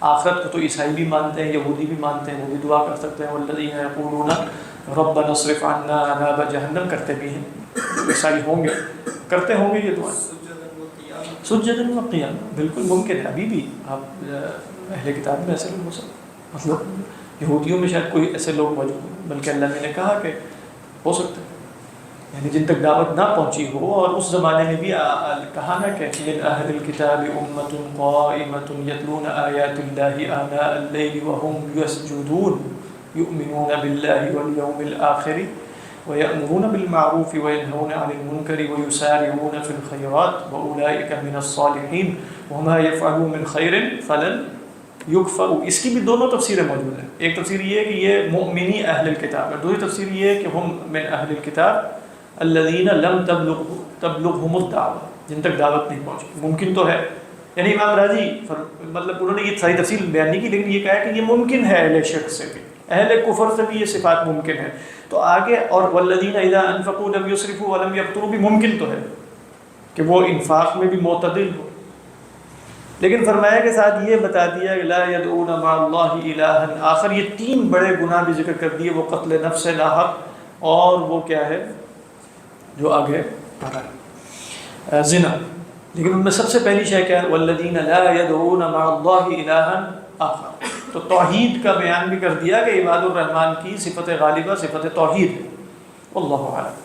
آخرت کو تو عیسائی بھی مانتے ہیں، یہودی بھی مانتے ہیں، وہ بھی دعا کر سکتے ہیں وَالَّذِينَ يَقُولُونَ رَبَّنَا اصْرِفْ عَنَّا عَذَابَ جَهَنَّمَ کرتے بھی ہیں. عیسائی ہوں گے، کرتے ہوں گے یہ دعا سجداً وقیاما. بالکل ممکن ہے، ابھی بھی آپ اہل کتاب میں ایسے لوگ ہو سکتے، مطلب یہودیوں میں شاید کوئی ایسے لوگ موجود ہیں، بلکہ اللہ نے کہا کہ ہو سکتے ہیں یعنی جن تک دعوت نہ پہنچی ہو. اور اس زمانے میں بھی کہا نا کہ من اہل الکتاب امۃ قائمۃ یتلون آیات اللہ آناء اللیل وهم یسجدون یؤمنون باللہ والیوم الآخر ویأمرون بالمعروف وینہون عن المنکر ویسارعون فی الخیرات واولئک من الصالحین وما یفعلوا من خیر فلن یکفر، اس کی بھی دونوں تفسیریں موجود ہیں. ایک تفسیر یہ ہے کہ یہ مؤمنی اہل الکتاب ہے، دوسری تفسیر یہ ہے کہ ہم من اہل الکتاب الذین لم تبلغهم الدعوہ، جن تک دعوت نہیں پہنچی. ممکن تو ہے، یعنی امام راضی مطلب انہوں نے یہ ساری تفصیل بیان نہیں کی، لیکن یہ کہا کہ یہ ممکن ہے اہل شرک سے بھی، اہل کفر سے بھی یہ صفات ممکن ہے. تو آگے اور والذین اذا انفقوا لم یسرفوا ولم یقتروا بھی ممکن تو ہے کہ وہ انفاق میں بھی معتدل ہو. لیکن فرمایا کے ساتھ یہ بتا دیا کہ لا يدعون مع اللہ الہا آخر. یہ تین بڑے گناہ بھی ذکر کر دیے، وہ قتل نفس ناحق اور وہ کیا ہے جو آگے پڑھا ہے زنا. لیکن ان میں سب سے پہلی شے کیا ہے؟ والذین لا يدعون مع اللہ الہا آخر. تو توحید کا بیان بھی کر دیا کہ عباد الرحمن کی صفت غالبہ صفت توحید ہے. واللہ اعلم.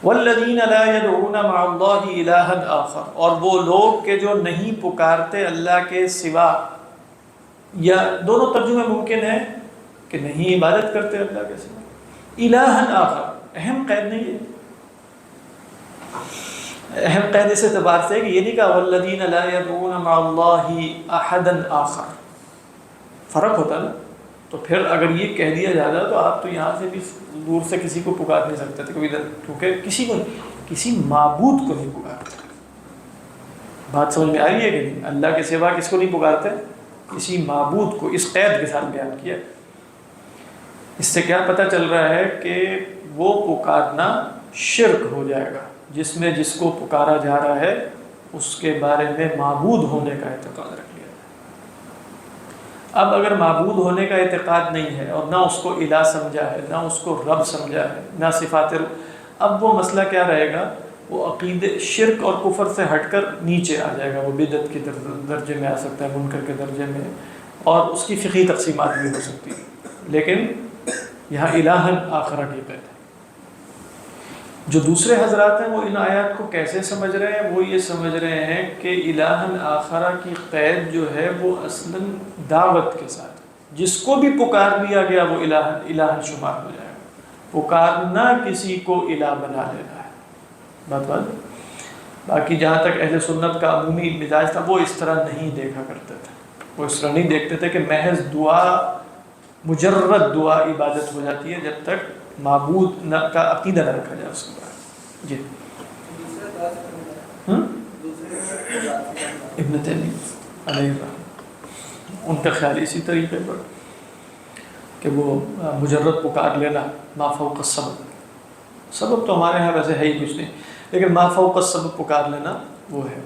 والذین لا يدعون مع اللہ الہا آخر، اور وہ لوگ کہ جو نہیں پکارتے اللہ کے سوا، یا دونوں ترجمے ممکن ہیں کہ نہیں عبادت کرتے اللہ کے سوا. الہا آخر اہم قید نہیں ہے، اہم قید اس اعتبار سے کہ یہ نہیں کہا والذین لا يدعون مع اللہ احدا آخر، فرق ہوتا نا. تو پھر اگر یہ کہہ دیا جاتا تو آپ تو یہاں سے بھی دور سے کسی کو پکار نہیں سکتے تھے کبھی، کیونکہ کسی کو کسی معبود کو نہیں پکارتے. بات سمجھ میں آ رہی ہے کہ نہیں؟ اللہ کے سوا کس کو نہیں پکارتے؟ کسی معبود کو. اس قید کے ساتھ بیان کیا. اس سے کیا پتہ چل رہا ہے کہ وہ پکارنا شرک ہو جائے گا جس میں جس کو پکارا جا رہا ہے اس کے بارے میں معبود ہونے کا اعتقاد رکھ لیا. اب اگر معبود ہونے کا اعتقاد نہیں ہے اور نہ اس کو الہ سمجھا ہے، نہ اس کو رب سمجھا ہے، نہ صفات اب وہ مسئلہ کیا رہے گا؟ وہ عقیدے شرک اور کفر سے ہٹ کر نیچے آ جائے گا، وہ بدعت کے درجے میں آ سکتا ہے، منکر کے درجے میں، اور اس کی فقہی تقسیمات بھی ہو سکتی ہے. لیکن یہاں الہًا آخر کی قید ہے. جو دوسرے حضرات ہیں وہ ان آیات کو کیسے سمجھ رہے ہیں؟ وہ یہ سمجھ رہے ہیں کہ الہًا آخرہ کی قید جو ہے وہ اصلاً دعوت کے ساتھ، جس کو بھی پکار لیا گیا وہ الہًا شمار ہو جائے گا. پکارنا کسی کو الہ بنا لینا ہے. بات باقی جہاں تک اہل سنت کا عمومی مزاج تھا وہ اس طرح نہیں دیکھا کرتے تھے. وہ اس طرح نہیں دیکھتے تھے کہ محض دعا، مجرد دعا عبادت ہو جاتی ہے جب تک معبود کا عقیدہ نہ رکھا جائے اس کے بعد. جی ابن تیمیہ علیہ الرحمہ ان کا خیال اسی طریقے پر کہ وہ مجرد پکار لینا ما فوق السبب، سبب تو ہمارے ہاں ویسے ہے ہی کچھ نہیں، لیکن ما فوق السبب پکار لینا وہ ہے.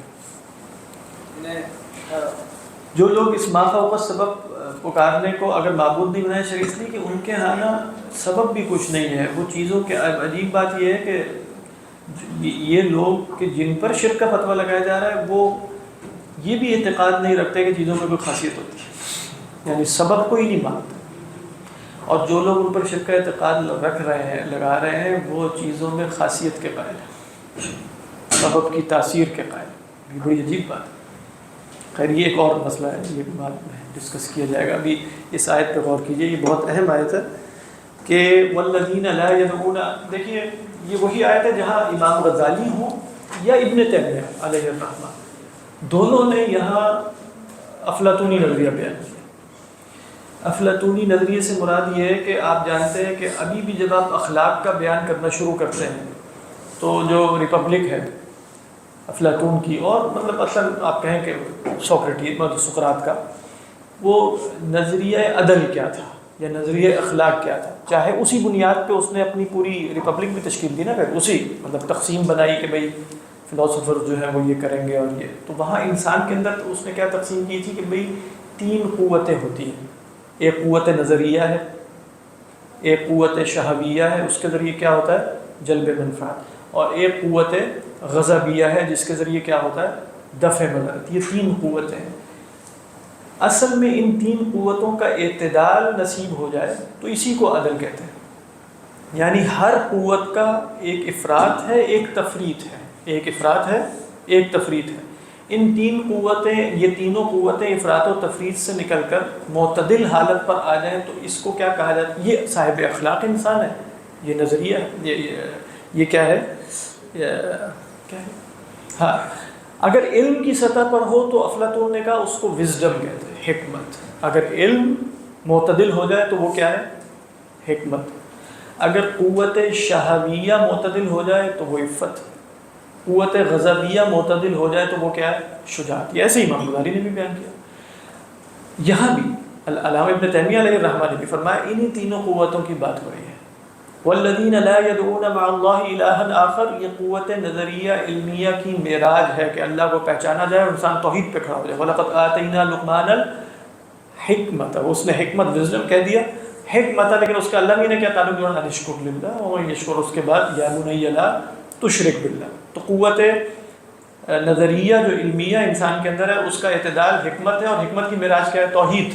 جو لوگ اس ما فوق السبب پکارنے کو اگر معبود نہیں بنائے شریف نہیں، کہ ان کے ہاں نا سبب بھی کچھ نہیں ہے وہ چیزوں کے. عجیب بات یہ ہے کہ یہ لوگ کہ جن پر شرک کا فتویٰ لگایا جا رہا ہے وہ یہ بھی اعتقاد نہیں رکھتے کہ چیزوں میں کوئی خاصیت ہوتی ہے، یعنی سبب کو ہی نہیں مانتے. اور جو لوگ ان پر شرک کا اعتقاد رکھ رہے ہیں، لگا رہے ہیں، وہ چیزوں میں خاصیت کے قائل ہیں، سبب کی تاثیر کے قائل ہیں. یہ بڑی عجیب بات ہے. خیر یہ ایک اور مسئلہ ہے، یہ بات میں ڈسکس کیا جائے گا. ابھی اس آیت پہ غور کیجئے، یہ بہت اہم آیت ہے کہ والذین لا يدعون. دیکھیے یہ وہی آیت ہے جہاں امام غزالی ہوں یا ابن تیمیہ علیہ الرحمہ دونوں نے یہاں افلاطونی نظریہ بیان کیا. افلاطونی نظریے سے مراد یہ ہے کہ آپ جانتے ہیں کہ ابھی بھی جب آپ اخلاق کا بیان کرنا شروع کرتے ہیں تو جو ریپبلک ہے افلاطون کی، اور مطلب اصل آپ کہیں کہ سوکریٹس مطلب سقراط کا، وہ نظریہ عدل کیا تھا یا نظریہ اخلاق کیا تھا، چاہے اسی بنیاد پہ اس نے اپنی پوری ریپبلک بھی تشکیل دی نا، پھر اسی مطلب تقسیم بنائی کہ بھئی فلاسفر جو ہیں وہ یہ کریں گے. اور یہ تو وہاں انسان کے اندر اس نے کیا تقسیم کی تھی کہ بھئی تین قوتیں ہوتی ہیں. ایک قوت نظریہ ہے، ایک قوت شہویہ ہے، اس کے ذریعے کیا ہوتا ہے جلب منفعت، اور ایک قوت غضبیہ ہے جس کے ذریعے کیا ہوتا ہے دفع مضرت. یہ تین قوتیں ہیں. اصل میں ان تین قوتوں کا اعتدال نصیب ہو جائے تو اسی کو عدل کہتے ہیں. یعنی ہر قوت کا ایک افراط ہے، ایک تفریط ہے، ایک افراط ہے، ایک تفریط ہے. ان تین قوتیں، یہ تینوں قوتیں افراط و تفریط سے نکل کر معتدل حالت پر آ جائیں تو اس کو کیا کہا جاتا ہے؟ یہ صاحب اخلاق انسان ہے. یہ نظریہ یہ کیا ہے؟ کیا ہے؟ ہاں اگر علم کی سطح پر ہو تو افلاطون نے کہا اس کو وزڈم کہتے ہیں، حکمت. اگر علم معتدل ہو جائے تو وہ کیا ہے؟ حکمت. اگر قوت شہویہ معتدل ہو جائے تو وہ عفت. قوت غضبیہ معتدل ہو جائے تو وہ کیا ہے؟ شجاعت. یہ ایسے امام غزالی نے بھی بیان کیا. یہاں بھی علامہ ابن تیمیہ علیہ الرحمہ نے بھی فرمایا انہی تینوں قوتوں کی بات ہو رہی ہے. والذین لا يدعون مع اللہ الہا آخر، یہ قوت نظریہ علمیہ کی معراج ہے کہ اللہ کو پہچانا جائے اور انسان توحید پہ کھڑا ہو جائے. وَلَقَدْ آتَيْنَا لُقْمَانَ الْحِکْمَةَ، اس نے حکمت وزڈم کہہ دیا حکمت، لیکن اس کا اللہ نے کیا تعلق جوڑا؟ اشکر للہ اور یشکر. اس کے بعد یا بنی لا تشرک باللہ. تو قوت نظریہ جو علمیہ انسان کے اندر ہے اس کا اعتدال حکمت ہے، اور حکمت کی معراج کیا ہے؟ توحید.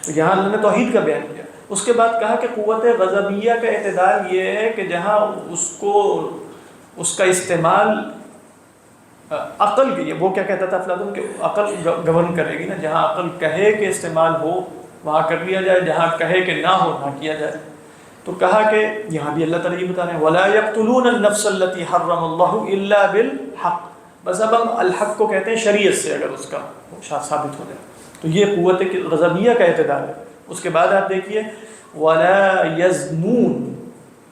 تو یہاں اللہ نے توحید کا بیان کیا. اس کے بعد کہا کہ قوت غضبیہ کا اعتدال یہ ہے کہ جہاں اس کا استعمال عقل کے لیے، وہ کیا کہتا تھا افلاطون کہ عقل گورن کرے گی نا، جہاں عقل کہے کہ استعمال ہو وہاں کر لیا جائے، جہاں کہے کہ نہ ہو نہ کیا جائے. تو کہا کہ یہاں بھی اللہ تعالیٰ یہ بتا رہے ہیں وَلَا يَقْتُلُونَ النَّفْسَ الَّتِي حَرَّمَ اللَّهُ إِلَّا بِالْحَقِّ. بس اب ہم الحق کو کہتے ہیں شریعت سے اگر اس کا ثابت ہو جائے. تو یہ قوت غضبیہ کا اعتدال ہے. اس کے بعد آپ دیکھیے وَلَا يَزْنُونَ،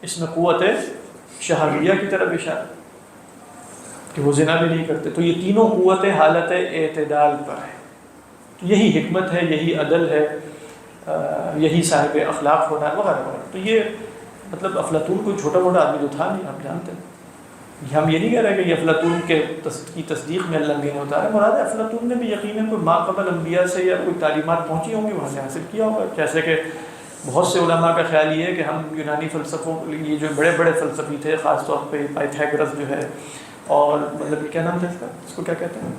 اس میں قوت شہویہ کی طرف اشارہ کہ وہ زنا بھی نہیں کرتے. تو یہ تینوں قوتیں حالت اعتدال پر ہیں. تو یہی حکمت ہے، یہی عدل ہے، یہی صاحب اخلاق ہونا وغیرہ وغیرہ. تو یہ مطلب افلاطون کوئی چھوٹا موٹا آدمی تو تھا نہیں، آپ جانتے ہیں. ہم یہ نہیں کہہ رہے کہ یہ افلاطون کی تصدیق میں اللہ نے اتارا. مراد ہے افلاطون نے بھی یقیناً کوئی ما قبل انبیاء سے یا کوئی تعلیمات پہنچی ہوں گی، وہاں سے حاصل کیا ہوگا. جیسے کہ بہت سے علماء کا خیال یہ ہے کہ ہم یونانی فلسفوں، یہ جو بڑے بڑے فلسفی تھے خاص طور پہ پائتھاگورس جو ہے، اور مطلب کیا نام تھا اس کا، اس کو کیا کہتے ہیں،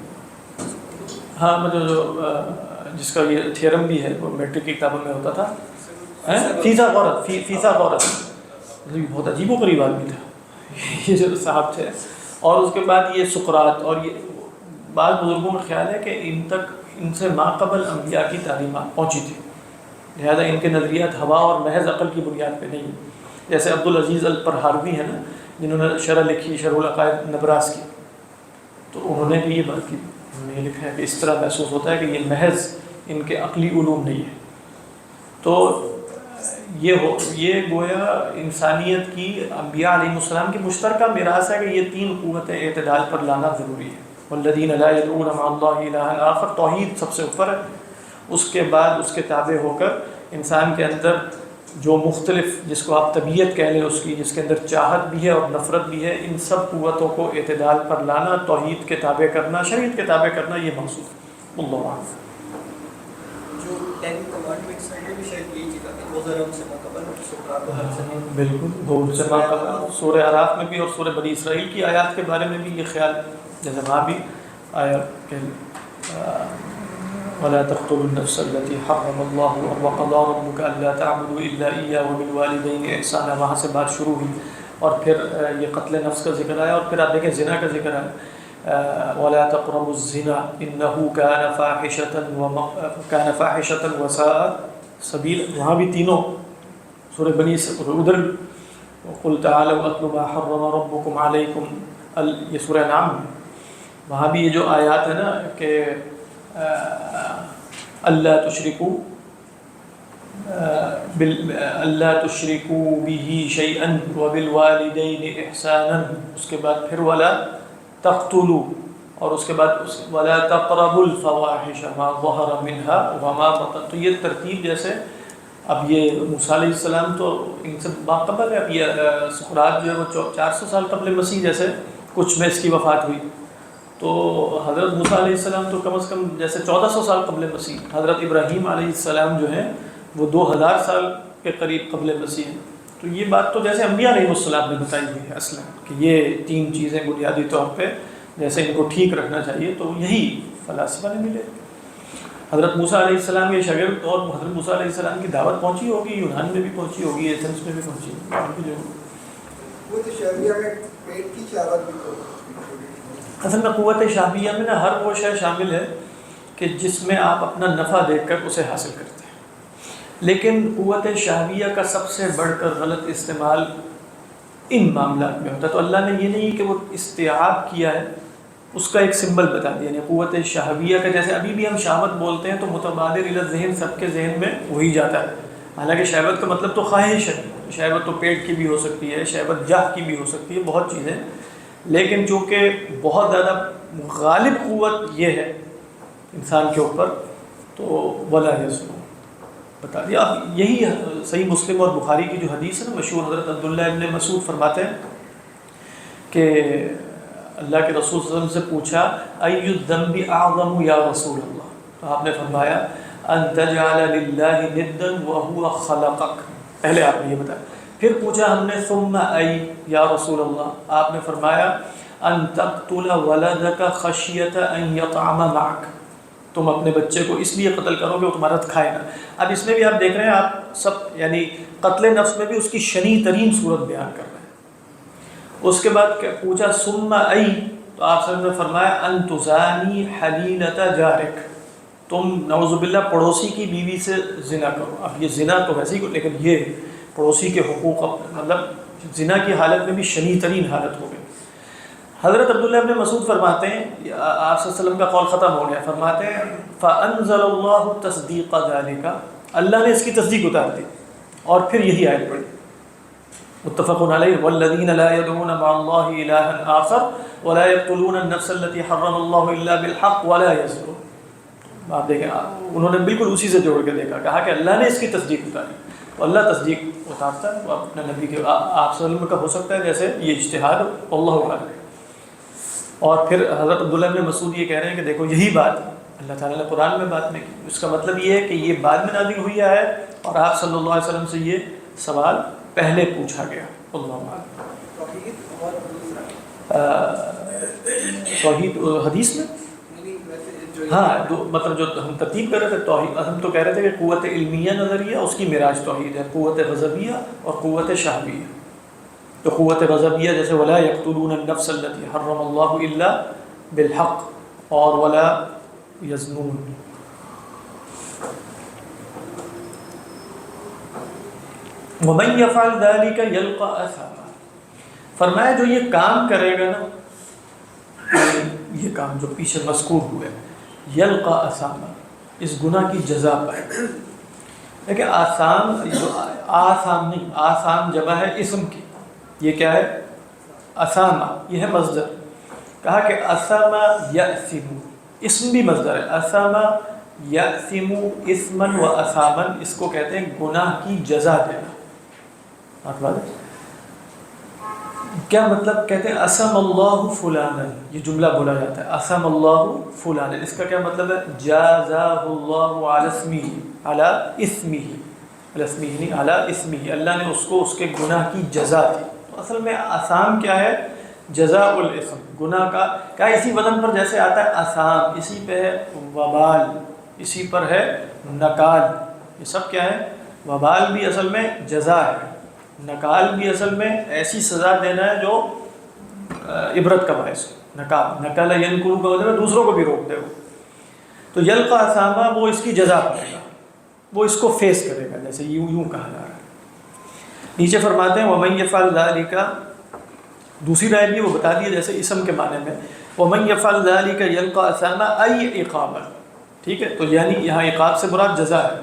ہاں مطلب جو جس کا یہ تھیورم بھی ہے وہ میٹرک کی کتابوں میں ہوتا تھا، فیثاغورس. بہت عجیب و غریب آدمی تھا یہ جو صاحب تھے. اور اس کے بعد یہ سقراط، اور یہ بعض بزرگوں کا خیال ہے کہ ان سے ما قبل انبیاء کی تعلیمات پہنچی تھی، لہذا ان کے نظریات ہوا اور محض عقل کی بنیاد پہ نہیں. جیسے عبدالعزیز الپرہاروی ہے نا، جنہوں نے شرح لکھی شرح العقائد نبراس کی، تو انہوں نے بھی یہ بات کی، انہوں نے یہ لکھا ہے کہ اس طرح محسوس ہوتا ہے کہ یہ محض ان کے عقلی علوم نہیں ہے. تو یہ گویا انسانیت کی انبیاء علیہ السلام کی مشترکہ میراث ہے کہ یہ تین قوتیں اعتدال پر لانا ضروری ہے. والذین لا يدعون مع اللہ الہا آخر، توحید سب سے اوپر ہے. اس کے بعد اس کے تابع ہو کر انسان کے اندر جو مختلف، جس کو آپ طبیعت کہہ لیں اس کی، جس کے اندر چاہت بھی ہے اور نفرت بھی ہے، ان سب قوتوں کو اعتدال پر لانا، توحید کے تابع کرنا، شریعت کے تابع کرنا، یہ مقصود ہے. اللہ عنہ. جو 10 کمانڈمنٹس ہیں یہ بھی شاید یہی چیز آتی ہے، وہ ذرا سے مقبل بالکل وہ سے مقبل سورہ اعراف میں بھی اور سورہ بنی اسرائیل کی آیات کے بارے میں بھی یہ خیال، جیسے وہاں بھی آیا کہ وَلَا تَقْتُلُوا النَّفْسَ الَّتِي حَرَّمَ اللَّهُ وَقَضَىٰ رَبُّكَ أَلَّا تَعْبُدُوا إِلَّا إِيَّاهُ وَبِالْوَالِدَيْنِ إِحْسَانًا، وہاں سے بات شروع ہوئی. اور پھر یہ قتل نفس کا ذکر آیا، اور پھر آپ دیکھیں زنا کا ذکر آیا، وَلَا تَقْرَبُوا الزِّنَا إِنَّهُ كَانَ فَاحِشَةً وَسَاءَ سَبِيلًا. وہاں بھی تینوں سورہ بنی ادھر قُلْ تَعَالَوْا أَتْلُ مَا حَرَّمَ رَبُّكُمْ عَلَيْكُمْ، یہ سورہ نام ہے. وہاں بھی یہ جو آیات ہے نا کہ اللہ تشرکوا به شیئا وبالوالدین احسانا، اس کے بعد پھر ولا تقتلوا، اور اس کے بعد ولا تقربوا الفواحش ما ظهر منها وما بطن. تو یہ ترتیب جیسے اب یہ موسیٰ علیہ السلام تو ان سے باقبل ہے. اب یہ سقراط جو ہے وہ 400 سال قبل مسیح، جیسے کچھ میں اس کی وفات ہوئی، تو حضرت موسیٰ علیہ السلام تو کم از کم جیسے 1400 سال قبل مسیح. حضرت ابراہیم علیہ السلام جو ہیں وہ 2000 سال کے قریب قبل مسیح ہیں. تو یہ بات تو جیسے انبیاء علیہ السلام نے بتائی ہوئی ہے اصلا کہ یہ تین چیزیں بنیادی طور پہ جیسے ان کو ٹھیک رکھنا چاہیے، تو یہی فلاسفہ نے ملے. حضرت موسیٰ علیہ السلام کے شاگرد، اور حضرت موسیٰ علیہ السلام کی دعوت پہنچی ہوگی، یونان میں بھی پہنچی ہوگی، ایتھنس میں بھی پہنچی ہوگی. وہ تو شہریہ میں پیٹ کی چاوت بھی تو اصل میں قوت شہویہ میں نا ہر وہ شے شامل ہے کہ جس میں آپ اپنا نفع دیکھ کر اسے حاصل کرتے ہیں. لیکن قوت شہویہ کا سب سے بڑھ کر غلط استعمال ان معاملات میں ہوتا ہے. تو اللہ نے یہ نہیں کہ وہ استیعاب کیا ہے اس کا ایک سمبل بتا دیا، یعنی قوت شہویہ کا، جیسے ابھی بھی ہم شہوت بولتے ہیں تو متبادر الی الذہن سب کے ذہن میں وہی جاتا ہے، حالانکہ شہوت کا مطلب تو خواہش ہے، شہوت تو پیٹ کی بھی ہو سکتی ہے، شہوت جاہ کی بھی ہو سکتی ہے، بہت چیزیں، لیکن چونکہ بہت زیادہ غالب قوت یہ ہے انسان کے اوپر تو ولا یسنو بتا دیا۔ اب یہی صحیح مسلم اور بخاری کی جو حدیث ہے نا مشہور، حضرت عبداللہ ابن مسعود فرماتے ہیں کہ اللہ کے رسول صلی اللہ علیہ وسلم سے پوچھا ای الذنب اعظم یا رسول اللہ، تو آپ نے فرمایا ان تجعل للہ ندا وهو خلقک، پہلے آپ نے یہ بتایا، پھر پوچھا ہم نے ثم ای یا رسول اللہ، آپ نے فرمایا ان تقتل ولدک خشیۃ ان یطعم معک، تم اپنے بچے کو اس لیے قتل کرو کہ وہ تمہارا کھائے نا۔ اب اس میں بھی آپ دیکھ رہے ہیں، آپ سب یعنی قتل نفس میں بھی اس کی شنیع ترین صورت بیان کر رہے ہیں۔ اس کے بعد پوچھا ثم ای، تو آپ صلی اللہ علیہ وسلم نے فرمایا ان تزانی حلیلۃ جارک، تم نعوذ باللہ پڑوسی کی بیوی سے زنا کرو۔ اب یہ زنا تو ویسے ہی، لیکن یہ پڑوسی کے حقوق، مطلب زنا کی حالت میں بھی شنیع ترین حالت ہو گئی۔ حضرت عبداللہ ابن مسعود فرماتے ہیں، آپ صلی اللہ علیہ وسلم کا قول ختم ہو گیا، فرماتے ہیں فَأَنزَلَ اللَّهُ تَصْدِيقَ ذَلِكَ، اللہ نے اس کی تصدیق اتار دی، اور پھر یہی آیت پڑھی متفق علیہ وَالَّذِينَ لَا يَدْعُونَ مَعَ اللَّهِ إِلَٰهًا آخَرَ وَلَا يَقْتُلُونَ النَّفْسَ الَّتِي حَرَّمَ اللَّهُ إِلَّا بِالْحَقِّ وَلَا يَزْنُونَ۔ آپ دیکھیں، انہوں نے بالکل اسی سے جوڑ کے دیکھا، کہا کہ اللہ نے اس کی تصدیق اتاری، تو اللہ تصدیق اتارتا ہے، وہ اپنے نبی کے آپ صلی اللہ علیہ وسلم کا ہو سکتا ہے جیسے یہ اجتہاد، اللہ اعلم۔ اور پھر حضرت عبداللہ ابن مسعود یہ کہہ رہے ہیں کہ دیکھو یہی بات اللہ تعالیٰ نے قرآن میں بات میں کی، اس کا مطلب یہ ہے کہ یہ بعد میں نازل ہوئی ہے، اور آپ صلی اللہ علیہ وسلم سے یہ سوال پہلے پوچھا گیا۔ اللہ علیہ توحید حدیث میں ہاں مطلب جو ہم ترتیب کر رہے تھے توحید، ہم تو کہہ رہے تھے کہ قوت علمیہ نظریہ اس کی معراج توحید ہے، قوت غضبیہ اور قوت شہویہ۔ تو قوت غضبیہ جیسے ولا یقتلون النفس التي حرم اللہ الا بالحق اور ولا یزنون۔ ومن یفعل ذلك یلقى اثاما، فرمایا جو یہ کام کرے گا نا، یہ کام جو پیچھے مذکور ہوئے، یلقى اثاما، اس گناہ کی جزا پائے گا۔ لیکن آسام جو آسام نہیں، آسام جمع ہے اسم کی، یہ کیا ہے؟ اسامہ، یہ ہے مصدر، کہا کہ اسامہ یأثم، اسم بھی مصدر ہے، اسامہ یأثم اسمن و اسامن، اس کو کہتے ہیں گناہ کی جزا دینا۔ کیا مطلب؟ کہتے ہیں اسم اللہ فلانا، یہ جملہ بولا جاتا ہے اسم اللہ فلانا، اس کا کیا مطلب ہے؟ جازاہ اللہ علی اسمہ، علی اسمہ، علی اسمہ نہیں علی اسمہ، اللہ نے اس کو اس کے گناہ کی جزا دی۔ تو اصل میں آسام کیا ہے؟ جزاء الاسم، گناہ کا کیا، اسی وزن پر جیسے آتا ہے آسام، اسی پہ ہے وبال، اسی پر ہے نکال، یہ سب کیا ہے؟ وبال بھی اصل میں جزا ہے، نکال بھی اصل میں ایسی سزا دینا ہے جو عبرت کا باعث ہے۔ نکال ینکلو کا مطلب ہے دوسروں کو بھی روک دے۔ تو یلقى اسامہ، وہ اس کی جزا پائے گا، وہ اس کو فیس کرے گا، جیسے یوں کہا جا رہا ہے۔ نیچے فرماتے ہیں وَمَن يَفْعَلْ ذَلِكَ، دوسری رائے بھی وہ بتا دیا جیسے اسم کے معنی میں، وَمَن يَفْعَلْ ذَلِكَ يَلْقَى أَثَامًا أَيْ عِقَابًا، ٹھیک ہے، تو یعنی یہاں عقاب سے مراد جزا ہے۔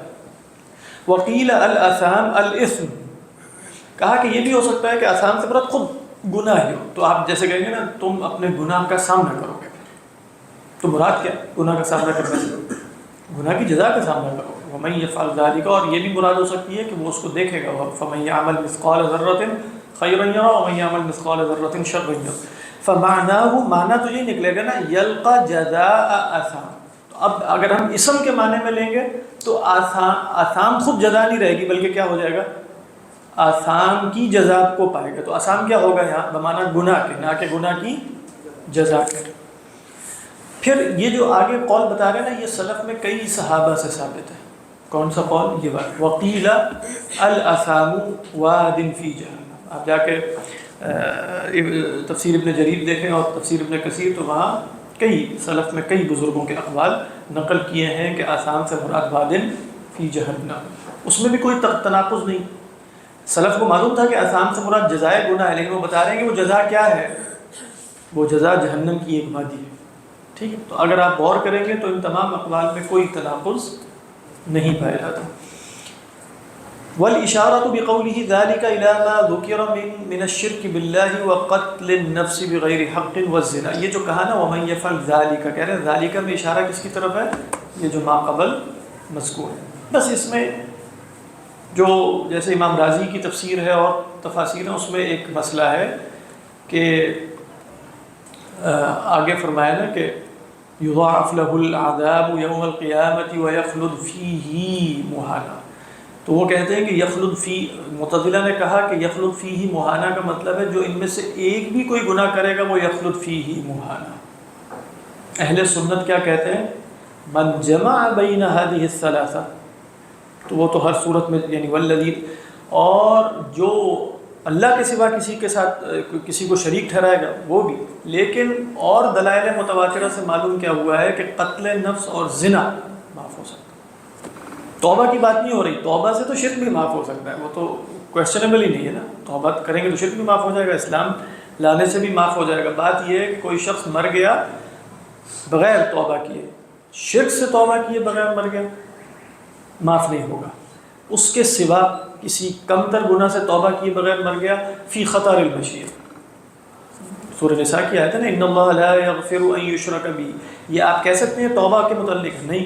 وَقِيلَ الْأَثَامُ الْإِثْمُ، کہا کہ یہ بھی ہو سکتا ہے کہ آسام سے مراد خود گناہ ہی ہو، تو آپ جیسے کہیں گے نا تم اپنے گناہ کا سامنا کرو گے، تو مراد کیا؟ گناہ کا سامنا کرنا ہے، گناہ کی جزا کا سامنا کرو۔ وَمَن يَفْعَلْ ذَلِكَ، اور یہ بھی مراد ہو سکتی ہے کہ وہ اس کو دیکھے گا، فَمَن يَعْمَلْ مِثْقَالَ ذَرَّةٍ خَيْرًا يَرَهُ وَمَن يَعْمَلْ مِثْقَالَ ذَرَّةٍ شَرًّا يَرَهُ، فَمَعْنَاهُ، معنی تو یہ نکلے گا نا یلقى جزاء اثام۔ تو اب اگر ہم اسم کے معنی میں لیں گے تو آسام خود جزا نہیں رہے گی، بلکہ کیا ہو جائے گا؟ آسام کی جزا کو پائے گا۔ تو آسام کیا ہوگا یہاں؟ بمعنی گناہ کے، نہ کہ گناہ کی جزا کے۔ پھر یہ جو آگے قول بتا رہے ہیں نا، یہ سلف میں کئی صحابہ سے ثابت ہے۔ کون سا قول؟ یہ بات وقیل الاسام واد فی جہنم، آپ جا کے تفسیر ابن جریر دیکھیں اور تفسیر ابن کثیر، تو وہاں کئی سلف میں کئی بزرگوں کے اقوال نقل کیے ہیں کہ آسام سے مراد وادن فی جہنم، اس میں بھی کوئی تناقض نہیں۔ سلف کو معلوم تھا کہ آسام سے مراد جزائے گناہ ہے، لیکن وہ بتا رہے ہیں کہ وہ جزا کیا ہے؟ وہ جزا جہنم کی ایک وادی ہے. ٹھیک ہے، تو اگر آپ غور کریں گے تو ان تمام اقوال میں کوئی تناقض نہیں پایا جاتا. والاشارۃ بقوله ذلك الى ما ذکر من الشرك بالله وقتل النفس بغیر حق والزنا. یہ جو کہا نا ومن يفعل ذلك، کہہ رہے ہیں ذالک میں اشارہ کس کی طرف ہے؟ یہ جو ما قبل مذکور ہے. بس اس میں جو جیسے امام رازی کی تفسیر ہے اور تفاسیر ہیں، اس میں ایک مسئلہ ہے کہ آگے فرمایا نا کہ یضاعف له العذاب یوم القیامۃ ویخلد فیہ مہانا. تو وہ کہتے ہیں کہ یخلد فی، معتزلہ نے کہا کہ یخلد فیہ مہانا کا مطلب ہے جو ان میں سے ایک بھی کوئی گناہ کرے گا وہ یخلد فیہ مہانا. اہل سنت کیا کہتے ہیں؟ من جمع بین ہذہ الثلاثہ، تو وہ تو ہر صورت میں یعنی والذین، اور جو اللہ کے سوا کسی کے ساتھ کسی کو شریک ٹھہرائے گا وہ بھی. لیکن اور دلائل متواترہ سے معلوم کیا ہوا ہے کہ قتل نفس اور زنا معاف ہو سکتا ہے. توبہ کی بات نہیں ہو رہی، توبہ سے تو شرک بھی معاف ہو سکتا ہے، وہ تو کویسچنیبل ہی نہیں ہے نا. توبہ کریں گے تو شرک بھی معاف ہو جائے گا، اسلام لانے سے بھی معاف ہو جائے گا. بات یہ ہے کہ کوئی شخص مر گیا بغیر توبہ کیے، شرک سے توبہ کیے بغیر مر گیا، معاف نہیں ہوگا. اس کے سوا کسی کمتر گناہ سے توبہ کیے بغیر مر گیا، فی خطر المشیہ، سورہ نساء کی آیت ہے نا ان اللہ لا یغفر ان یشرک بہ. یہ آپ کہہ سکتے ہیں توبہ کے متعلق نہیں،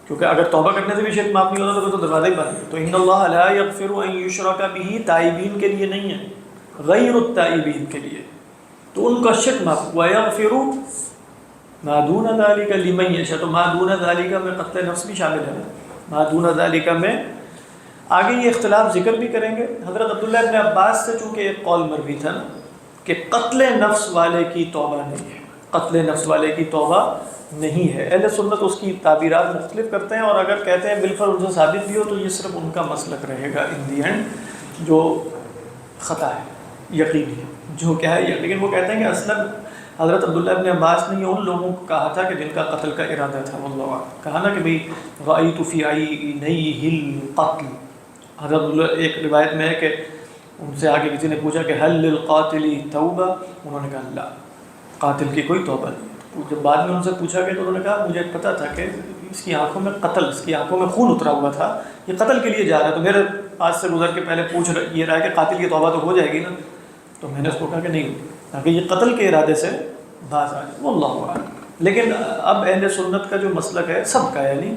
کیونکہ اگر توبہ کرنے سے بھی شرک معاف نہیں ہوتا تو دروازہ ہی بند ہے. تو ان اللہ لا یغفر ان یشرک بہ تائبین کے لیے نہیں ہے، غیر التائبین کے لیے، تو ان کا شرک معاف. ویغفر ما دون ذلک لمن یشاء، تو ما دون ذلک میں قتل نفس بھی شامل ہے. ما دون ذلک میں آگے یہ اختلاف ذکر بھی کریں گے. حضرت عبداللہ ابن عباس سے چونکہ ایک قول مروی تھا نا کہ قتل نفس والے کی توبہ نہیں ہے، قتل نفس والے کی توبہ نہیں ہے. اہل سنت اس کی تعبیرات مختلف کرتے ہیں، اور اگر کہتے ہیں بالفعل ان سے ثابت بھی ہو تو یہ صرف ان کا مسلک رہے گا ان دی اینڈ، جو خطا ہے یقینی جو کیا ہے. لیکن وہ کہتے ہیں کہ اصلا حضرت عبداللہ ابن عباس نے یہ ان لوگوں کو کہا تھا کہ جن کا قتل کا ارادہ تھا. واللہ اعلم. کہا نا کہ بھئی رأیت فی عینیہ القتل. حضرت عبداللہ ایک روایت میں ہے کہ ان سے آگے کسی نے پوچھا کہ حل للقاتل توبہ، انہوں نے کہا لا، قاتل کی کوئی توبہ نہیں. جب بعد میں ان سے پوچھا گیا تو انہوں نے کہا مجھے پتا تھا کہ اس کی آنکھوں میں قتل، اس کی آنکھوں میں خون اترا ہوا تھا، یہ قتل کے لیے جا رہا ہے، تو میرے پاس سے گزر کے پہلے پوچھ یہ رہا ہے کہ قاتل کی توبہ تو ہو جائے گی نا. تو میں نے اس کو کہا کہ نہیں، تاکہ یہ قتل کے ارادے سے باز آ جائے. واللہ اعلم. لیکن اب اہل سنت کا جو مسلک ہے سب کا، یعنی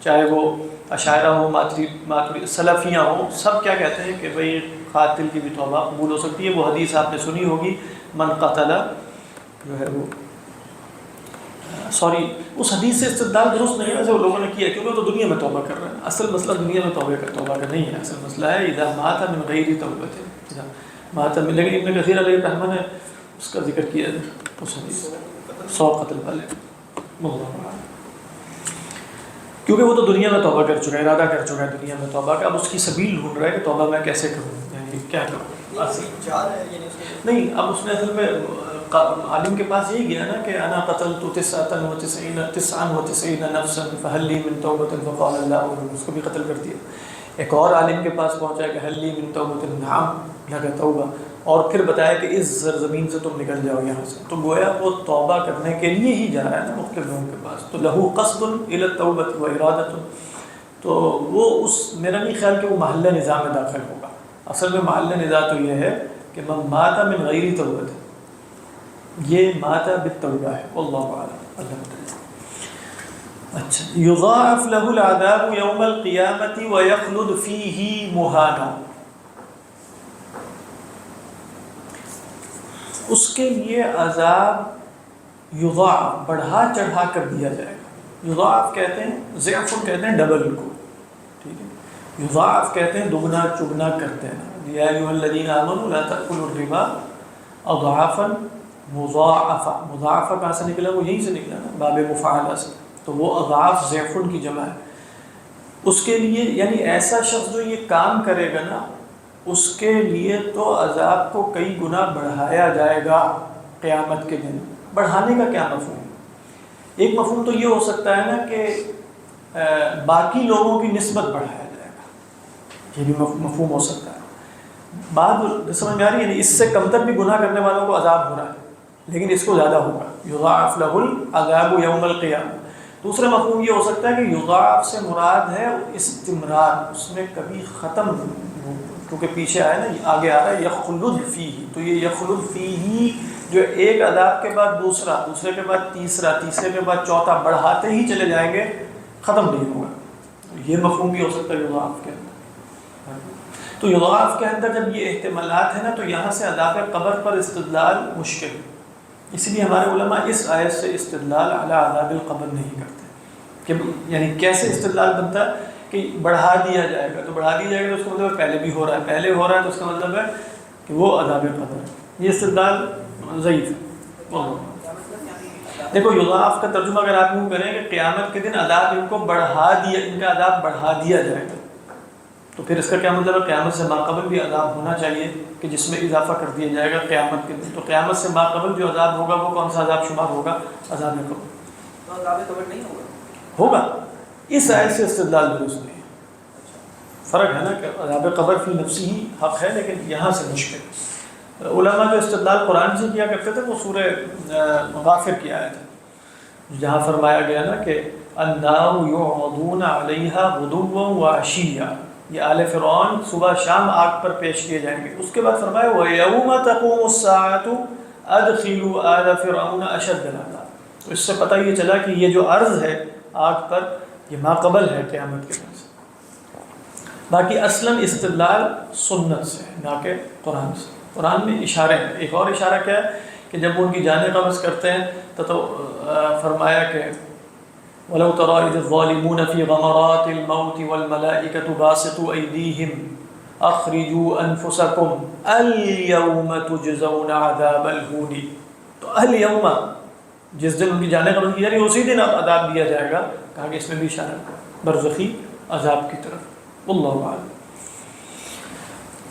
چاہے وہ اشاعرہ ہوں، ماتریدی، سلفیاں ہوں، سب کیا کہتے ہیں کہ بھئی قاتل کی بھی توبہ قبول ہو سکتی ہے. وہ حدیث آپ نے سنی ہوگی من قتل، جو ہے وہ سوری اس حدیث سے استدلال درست نہیں ہے ویسے وہ لوگوں نے کیا، کیونکہ وہ تو دنیا میں توبہ کر رہے ہیں. اصل مسئلہ دنیا میں توبہ کا نہیں ہے، اصل مسئلہ ہے اذا مات من غیر توبۃ، اذا مات من. لیکن ابن کثیر علیہ الرحمہ نے اس کا ذکر کیا ہے اس حدیث 100 قتل والے، کیونکہ وہ تو دنیا میں توبہ کر چکا ہے، ارادہ کر چکا ہے دنیا میں توبہ کا. اب اس کی سبیل ڈھونڈ رہا ہے کہ توبہ میں کیسے کروں، یعنی کیا کروں. نہیں، اب اس نے اصل میں عالم کے پاس یہی گیا نا کہ انا قتلت 99 نفسا فهل لي من توبۃ فقال لا، اس کو بھی قتل کر دیا. ایک اور عالم کے پاس پہنچا کہ هل لي من توبۃ، نعم لگا توبہ، اور پھر بتایا کہ اس سرزمین سے تم نکل جاؤ یہاں سے. تو گویا وہ توبہ کرنے کے لیے ہی جا رہا ہے نا مختلف لوگوں کے پاس. تو لہو قصد الى التوبۃ و ارادۃ، تو وہ اس میرا نہیں خیال کہ وہ محل نظام میں داخل ہوگا. اصل میں محل نظام تو یہ ہے کہ من مات من غیر توبۃ، یہ مات بالتوبہ ہے. واللہ اعلم. اللہ تعالی. اچھا، یضاعف له العذاب یوم القیامۃ ویخلد فیہ مہانا. اس کے لیے عذاب یضاعف بڑھا چڑھا کر دیا جائے گا. یضاعف کہتے ہیں، ضعف کہتے ہیں ڈبل کو، ٹھیک ہے. یضاعف کہتے ہیں دگنا چگنا کرتے ہیں. یا ایھا الذین آمنوا لا تأکلوا الربا اضعافا مضاعفہ. مضاعفہ کہاں سے نکلا؟ وہ یہیں سے نکلا نا، باب مفاعلہ سے. تو وہ اضعاف ضعف کی جمع ہے. اس کے لیے یعنی ایسا شخص جو یہ کام کرے گا نا، اس کے لیے تو عذاب کو کئی گنا بڑھایا جائے گا قیامت کے دن. بڑھانے کا کیا مفہوم؟ ایک مفہوم تو یہ ہو سکتا ہے نا کہ باقی لوگوں کی نسبت بڑھایا جائے گا، یہ بھی مفہوم ہو سکتا ہے. بات سمجھ میں آ رہی ہے؟ یعنی اس سے کمتر بھی گناہ کرنے والوں کو عذاب ہو رہا ہے، لیکن اس کو زیادہ ہوگا، یضاعف لہ العذاب یوم القیامہ۔ دوسرا مفہوم یہ ہو سکتا ہے کہ یضاعف سے مراد ہے استمرار، اس میں کبھی ختم، کیونکہ پیچھے آیا نا، آگے آ رہا ہے یخلد فیہ، تو یہ یخلد فیہ جو ایک عذاب کے بعد دوسرا، دوسرے کے بعد تیسرا، تیسرے کے بعد چوتھا، بڑھاتے ہی چلے جائیں گے، ختم نہیں ہوگا۔ یہ مفہوم بھی ہو سکتا ہے یضاعف کے اندر۔ تو یضاعف کے اندر جب یہ احتمالات ہیں نا، تو یہاں سے عذاب قبر پر استدلال مشکل ہے، اس لیے ہمارے علماء اس آیت سے استدلال علی عذاب القبر نہیں کرتے، کہ یعنی کیسے استدلال بنتا ہے کہ بڑھا دیا جائے گا، تو بڑھا دیا جائے گا تو اس کا مطلب پہلے بھی ہو رہا ہے، پہلے ہو رہا ہے تو اس کا مطلب ہے کہ وہ عذاب قبر ہے۔ یہ استدلال ضعیف ہے۔ دیکھو یضاعف کا ترجمہ اگر آپ یوں کریں کہ قیامت کے دن عذاب ان کو بڑھا دیا، ان کا عذاب بڑھا دیا جائے گا، تو پھر اس کا کیا مطلب ہے؟ قیامت سے ماقبل بھی عذاب ہونا چاہیے کہ جس میں اضافہ کر دیا جائے گا قیامت کے دن، تو قیامت سے ماقبل جو عذاب ہوگا وہ کون سا عذاب شمار ہوگا؟ عذاب قبر۔ تو عذاب قبر نہیں ہوگا؟ ہوگا، اس آیت سے استدلال درست نہیں ہے۔ فرق ہے نا کہ عذاب قبر فی نفسی ہی حق ہے، لیکن یہاں سے مشکل۔ علماء جو استدلال قرآن سے کیا کرتے تھے وہ سورہ غافر کی آیت ہے، جہاں فرمایا گیا نا کہ النار یعرضون علیہا غدوا وعشیا، یہ آل فرعون صبح شام آگ پر پیش کیے جائیں گے۔ اس کے بعد فرمایا وَيَوْمَ تَقُومُ السَّاعَةُ أَدْخِلُوا آلَ فِرْعَوْنَ أَشَدَّ الْعَذَابِ۔ تو اس سے پتہ یہ چلا کہ یہ جو عرض ہے آگ پر، یہ ماقبل ہے قیامت کے دن سے۔ باقی اصلاً استدلال سنت سے نہ کہ قرآن سے۔ قرآن میں اشارے ہیں، ایک اور اشارہ کیا ہے کہ جب وہ ان کی جانیں قبض کرتے ہیں تو فرمایا کہ وَلَوْ تَرَىٰ إِذِ الظَّالِمُونَ فِي غَمَرَاتِ الْمَوْتِ وَالْمَلَائِكَةُ بَاسِطُو أَيْدِيهِمْ أَخْرِجُوا أَنفُسَكُمْ الْيَوْمَ تُجْزَوْنَ عَذَابَ الْهُونِ، تو الْيَوْمَ جس دن ان کی جانیں قبض کی جا رہی اسی دن اب عذاب دیا جائے گا، کہا کہ اس میں بھی اشارہ برزخی عذاب کی طرف، اللہ اعلم۔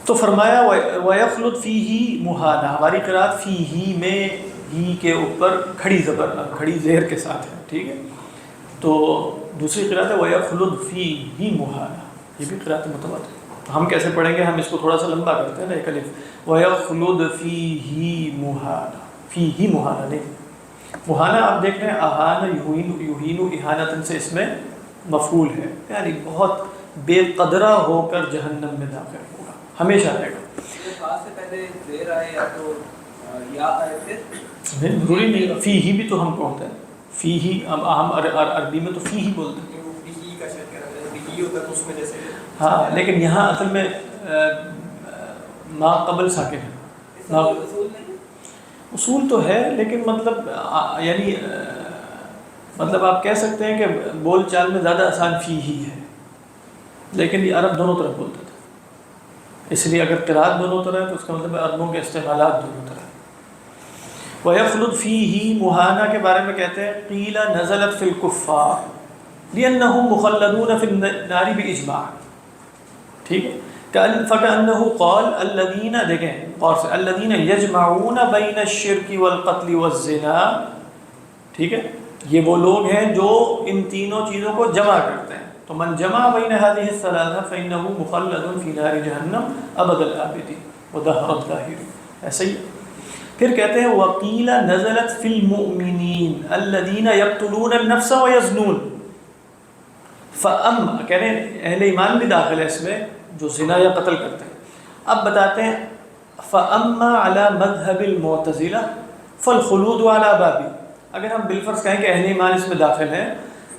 تو فرمایا وَيَخْلُدْ فِيهِ مُحَانَہ، ہماری قرأت فِيهِ میں ہی کے اوپر کھڑی زبر، کھڑی زیر کے ساتھ ہے، ٹھیک ہے۔ تو دوسری قرأت ہے وَيَخْلُدْ فِيهِ مُحَانَہ، یہ بھی قرأت متواتر ہے۔ تو ہم کیسے پڑھیں گے؟ ہم اس کو تھوڑا سا لمبا کرتے ہیں نا، ایک الف وَيَخْلُدْ فِيهِ مُحَانَہ، فِيهِ مُحَانَہ نہیں، مُحَانَہ آپ دیکھ رہے ہیں احانہ یُحِینُ احانۃ سے اس میں مفعول ہے، یعنی بہت بے قدرہ ہو کر جہنم میں داخل ہوگا، ہمیشہ رہے گا۔ خاص سے پہلے زیر آئے یا تو یا آئے پھر ضروری نہیں، فی ہی بھی تو ہم کو ہوتا ہے، فی ہی ہم عربی میں تو فی ہی بولتے ہیں، ہی کا شکل ہے، ہی ہوتا ہے اس میں جیسے ہاں، لیکن یہاں اصل میں ما قبل ساکن ہے، اصول تو ہے لیکن مطلب یعنی مطلب آپ کہہ سکتے ہیں کہ بول چال میں زیادہ آسان فی ہی ہے، لیکن یہ عرب دونوں طرف بولتے تھے، اس لیے اگر قرات دونوں طرح ہے تو اس کا مطلب ہے عربوں کے استعمالات دونوں طرح۔ وَيَخْلُدْ فِيهِ مُحَانَہ کے بارے میں کہتے ہیں قِیلَ نَزَلَتْ فِی الْکُفَّارِ لِأَنَّهُمْ مُخَلَّدُونَ فِی النَّارِ بِإِجْمَاعٍ، ٹھیک ہے، فَكَأَنَّهُ قَالَ الَّذِينَ، دیکھیں اور سے الَّذِينَ يَجْمَعُونَ بَيْنَ الشِّرْكِ وَالْقَتْلِ وَالزِّنَا، ٹھیک ہے، یہ وہ لوگ ہیں جو ان تینوں چیزوں کو جمع کرتے ہیں، تو من جمع بین هذه الثلاثه فانه مخلد فی نار جہنم ابد الآبدین ودہر الداہرین، ایسے ہی۔ پھر کہتے ہیں وقیل نزلت فی المؤمنین الذین یقتلون النفس ویزنون، کہہ رہے ہیں اہل ایمان بھی داخل ہے اس میں جو زنا یا قتل کرتے ہیں۔ اب بتاتے ہیں فاما علی مذہب المعتزلہ فالخلود علی بابی، اگر ہم بالفرض کہیں کہ اہل ایمان اس میں داخل ہیں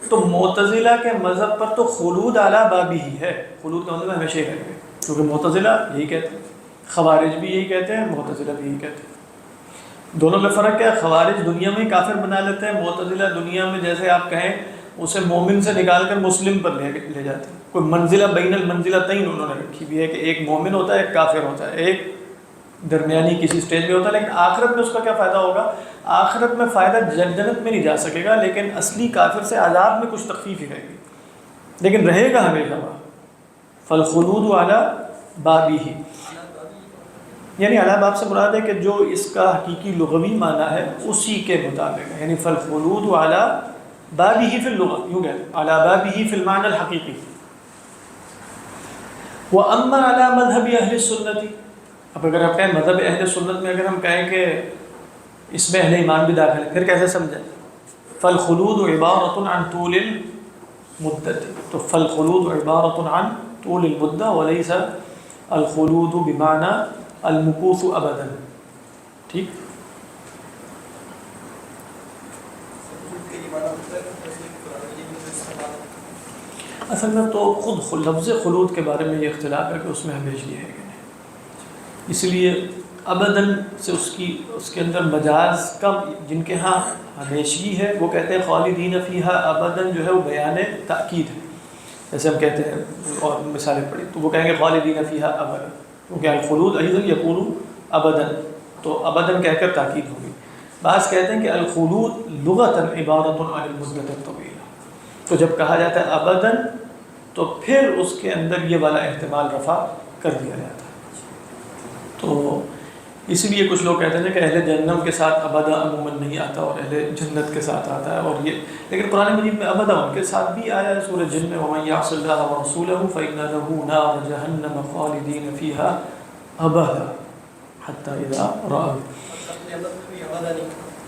تو معتزلہ کے مذہب پر تو خلود علی بابی ہی ہے، خلود کا مطلب ہمیشہ ہی رہے گا، کیونکہ معتزلہ یہی کہتے ہیں، خوارج بھی یہی کہتے ہیں، معتزلہ بھی یہی کہتے ہیں۔ دونوں میں فرق کیا ہے؟ خوارج دنیا میں ہی کافر بنا لیتے ہیں، معتزلہ دنیا میں جیسے آپ کہیں اسے مومن سے نکال کر مسلم پر لے جاتے ہیں، کوئی منزلہ بین المنزلتین انہوں نے رکھی بھی ہے کہ ایک مومن ہوتا ہے ایک کافر ہوتا ہے، ایک درمیانی کسی سٹیج پہ ہوتا ہے، لیکن آخرت میں اس کا کیا فائدہ ہوگا؟ آخرت میں فائدہ جنت میں نہیں جا سکے گا، لیکن اصلی کافر سے عذاب میں کچھ تخفیف ہی رہے گی، لیکن رہے گا ہمیشہ وہاں۔ فالخلود علی بابی، یعنی علی باب سے مراد ہے کہ جو اس کا حقیقی لغوی معنی ہے اسی کے مطابق ہے، یعنی فالخلود علی بابی فی اللغہ، یوں کہ علی بابی فی المعنی الحقیقی۔ وَأَمَّا عَلَى مَذْهَبِ أَهْلِ السُّنَّةِ، اب اگر آپ کہیں مذہب اہل سنت میں اگر ہم کہیں کہ اس میں اہل ایمان بھی داخل ہے. پھر کیسے سمجھیں؟ فالخلود عبارۃ عن طول المدت، تو فالخلود عبارۃ عن طول المدہ وليس الخلود بمعنى المکوث ابدا. ٹھیک. اصل میں تو خود لفظ خلود کے بارے میں یہ اختلاف ہے کہ اس میں ہمیشگی ہے کہ نہیں. اس لیے ابداً سے اس کے اندر مجاز کم، جن کے ہاں ہمیشگی ہے وہ کہتے ہیں خالدین فیہا ابداً جو ہے وہ بیان تاکید ہے. جیسے ہم کہتے ہیں اور مثالیں پڑھی تو وہ کہیں گے خالدین فیہا ابدا، کیونکہ الخلود ایضا یکون ابداً، تو ابداً کہہ کر تاکید ہوگی. بعض کہتے ہیں کہ الخلود لغتاً عبارۃ عن المدت الطویلہ، تو جب کہا جاتا ہے ابداً تو پھر اس کے اندر یہ والا احتمال رفع کر دیا جاتا ہے. تو اسی لیے کچھ لوگ کہتے ہیں کہ اہل جہنم کے ساتھ ابدا عموماً نہیں آتا اور اہل جنت کے ساتھ آتا ہے، اور یہ لیکن قرآن مجید میں ابدا ان کے ساتھ بھی آیا ہے. سورہ جن میں وَمَن يَعْصِ اللَّهَ وَرَسُولَهُ فَإِنَّ لَهُ نَارَ جَهَنَّمَ خَالِدِينَ فِيهَا أَبَدًا حَتَّى إِذَا رَأَوْا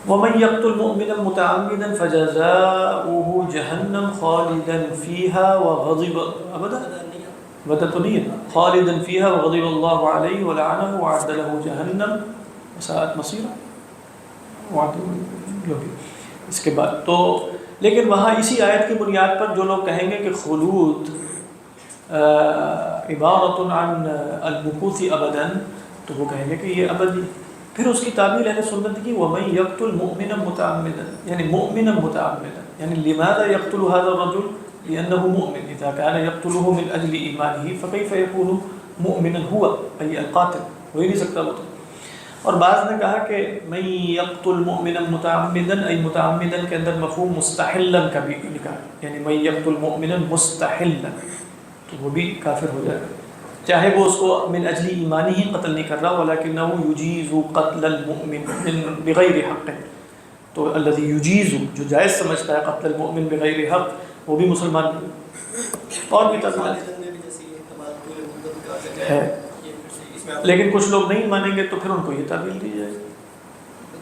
وَمَن يَقْتُلْ مُؤْمِنًا مُتَعَمِّدًا فَجَزَاؤُهُ جَهَنَّمُ خَالِدًا فِيهَا وَغَضِبَ أَبَدًا خالداً فيها وغضب الله عليه ولعنه وأعد له جهنم وساءت مصيرا. اس کے بعد تو لیکن وہاں اسی آیت کی بنیاد پر جو لوگ کہیں گے کہ خلود عبارۃ عن المکوث ابدا، تو وہ کہیں گے کہ یہ ابدی. پھر اس کی تعبیر اہل سنت کی وَمَن يَقْتُلْ مُؤْمِنًا مُتَعَمِّدًا، یعنی مؤمنا متعمدا، یعنی لماذا يقتل هذا الرجل؟ لأنه مؤمن. إذا كان يقتله من أجل إيمانه فكيف يكون مؤمنا هو أي القاتل؟ وہی نہیں سکتا وہ تو. اور بعض نے کہا کہ من يقتل مؤمنا متعمدا أي متعمدا کے اندر مفہوم مستحلا کا بھی نکال، یعنی من يقتل مؤمنا مستحلا، تو وہ بھی کافر ہو جائے گا، چاہے وہ اس کو من اجل ایمانی ہی قتل نہیں کر رہا ولكنه يجيز قتل المؤمن بغیر حق. تو الذي يجيز جو جائز سمجھتا ہے قتل المؤمن بغیر حق وہ بھی مسلمان اور بھی ہے. لیکن کچھ لوگ نہیں مانیں گے تو پھر ان کو یہ تعبیر دی جائے گی.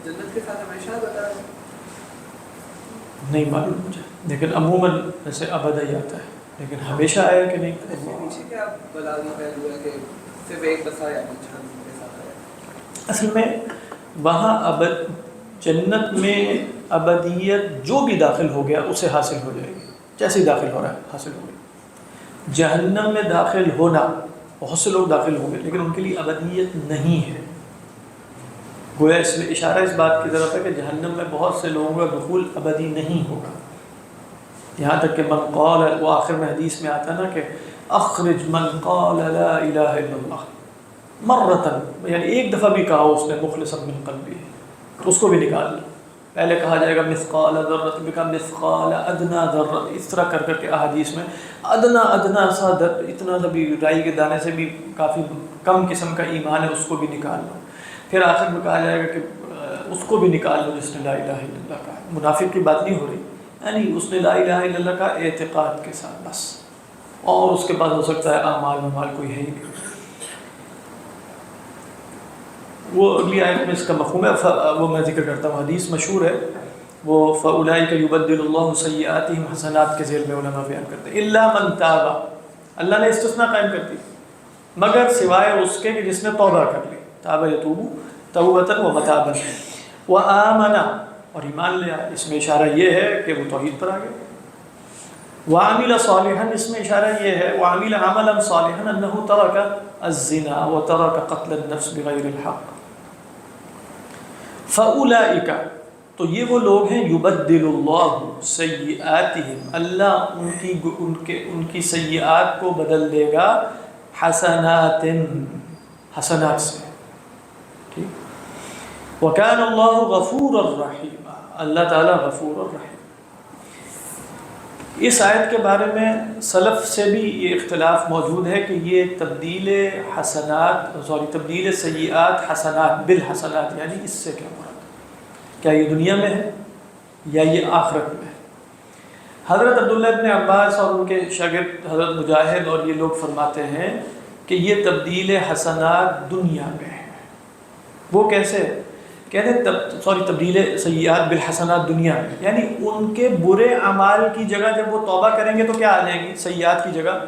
جنت کے ساتھ ہمیشہ بتا نہیں معلوم مجھے، لیکن عموماً ایسے ابدا ہی آتا ہے، لیکن ہمیشہ آیا کہ نہیں. پیچھے کیا بلاغی پہلو ہے کہ صرف ایک دفعہ یا جہنم کے ساتھ آیا؟ اصل میں وہاں جنت میں ابدیت جو بھی داخل ہو گیا اسے حاصل ہو جائے گی، جیسے ہی داخل ہو رہا ہے حاصل ہو گئی. جہنم میں داخل ہونا بہت سے لوگ داخل ہوں گے لیکن ان کے لیے ابدیت نہیں ہے. گویا اس میں اشارہ اس بات کی طرف ہے کہ جہنم میں بہت سے لوگوں کا دخول ابدی نہیں ہوگا. یہاں تک کہ من قال، وہ آخر میں حدیث میں آتا نا کہ اخرج من قال لا الہ الا اللہ مرتن، یعنی ایک دفعہ بھی کہا اس نے مخلصا من قلبی، تو اس کو بھی نکال لو. پہلے کہا جائے گا مثقال ذرۃ بکا مثقال ادنا ذرۃ، اس طرح کر کر کے احادیث میں ادنا سا اتنا سا بھی رائی کے دانے سے بھی کافی کم قسم کا ایمان ہے اس کو بھی نکال لو. پھر آخر میں کہا جائے گا کہ اس کو بھی نکال لو جس نے لا الہ الا اللہ کہا. منافق کی بات نہیں ہو رہی، یعنی اس نے لا الہ الا اللہ کا اعتقاد کے ساتھ بس، اور اس کے بعد ہو سکتا ہے اعمال کوئی ہے ہی نہیں. وہ اگلی آیت میں اس کا مفہوم ہے، وہ میں ذکر کرتا ہوں، حدیث مشہور ہے وہ فَأُولَئِكَ يُبَدِّلُ اللَّهُ سَيِّئَاتِهِمْ حسنات کے ذیل میں علماء بیان کرتے ہیں. إِلَّا مَنْ تَابَ، اللہ نے استثناء قائم کر دی مگر سوائے اس کے کہ جس نے توبہ کر لی، تاب یتوب توبۃ و متابا، وآمن اور ایمان لے آیا. اس میں اشارہ یہ ہے کہ وہ توحید پر آ گئے. وعمل صالحا، اس میں اشارہ یہ ہے وعمل عملا صالحا انه ترك الزنا وترك قتل النفس بغیر الحق. فاولئک، تو یہ وہ لوگ ہیں یبدل اللہ سیئاتہم، اللہ ان کی سیئات کو بدل دے گا حسنات، حسنات سے. ٹھیک. وکان اللہ غفورا رحیما، اللہ تعالیٰ غفور الرحیم. اس آیت کے بارے میں سلف سے بھی یہ اختلاف موجود ہے کہ یہ تبدیل سیئات حسنات بالحسنات، یعنی اس سے کیا مراد، کیا یہ دنیا میں ہے یا یہ آخرت میں ہے؟ حضرت عبداللہ ابن عباس اور ان کے شاگرد حضرت مجاہد اور یہ لوگ فرماتے ہیں کہ یہ تبدیل حسنات دنیا میں ہے. وہ کیسے؟ کہتے ہیں تبدیل سیئات بالحسنات دنیا میں، یعنی ان کے برے اعمال کی جگہ جب وہ توبہ کریں گے تو کیا آ جائیں گی؟ سیئات کی جگہ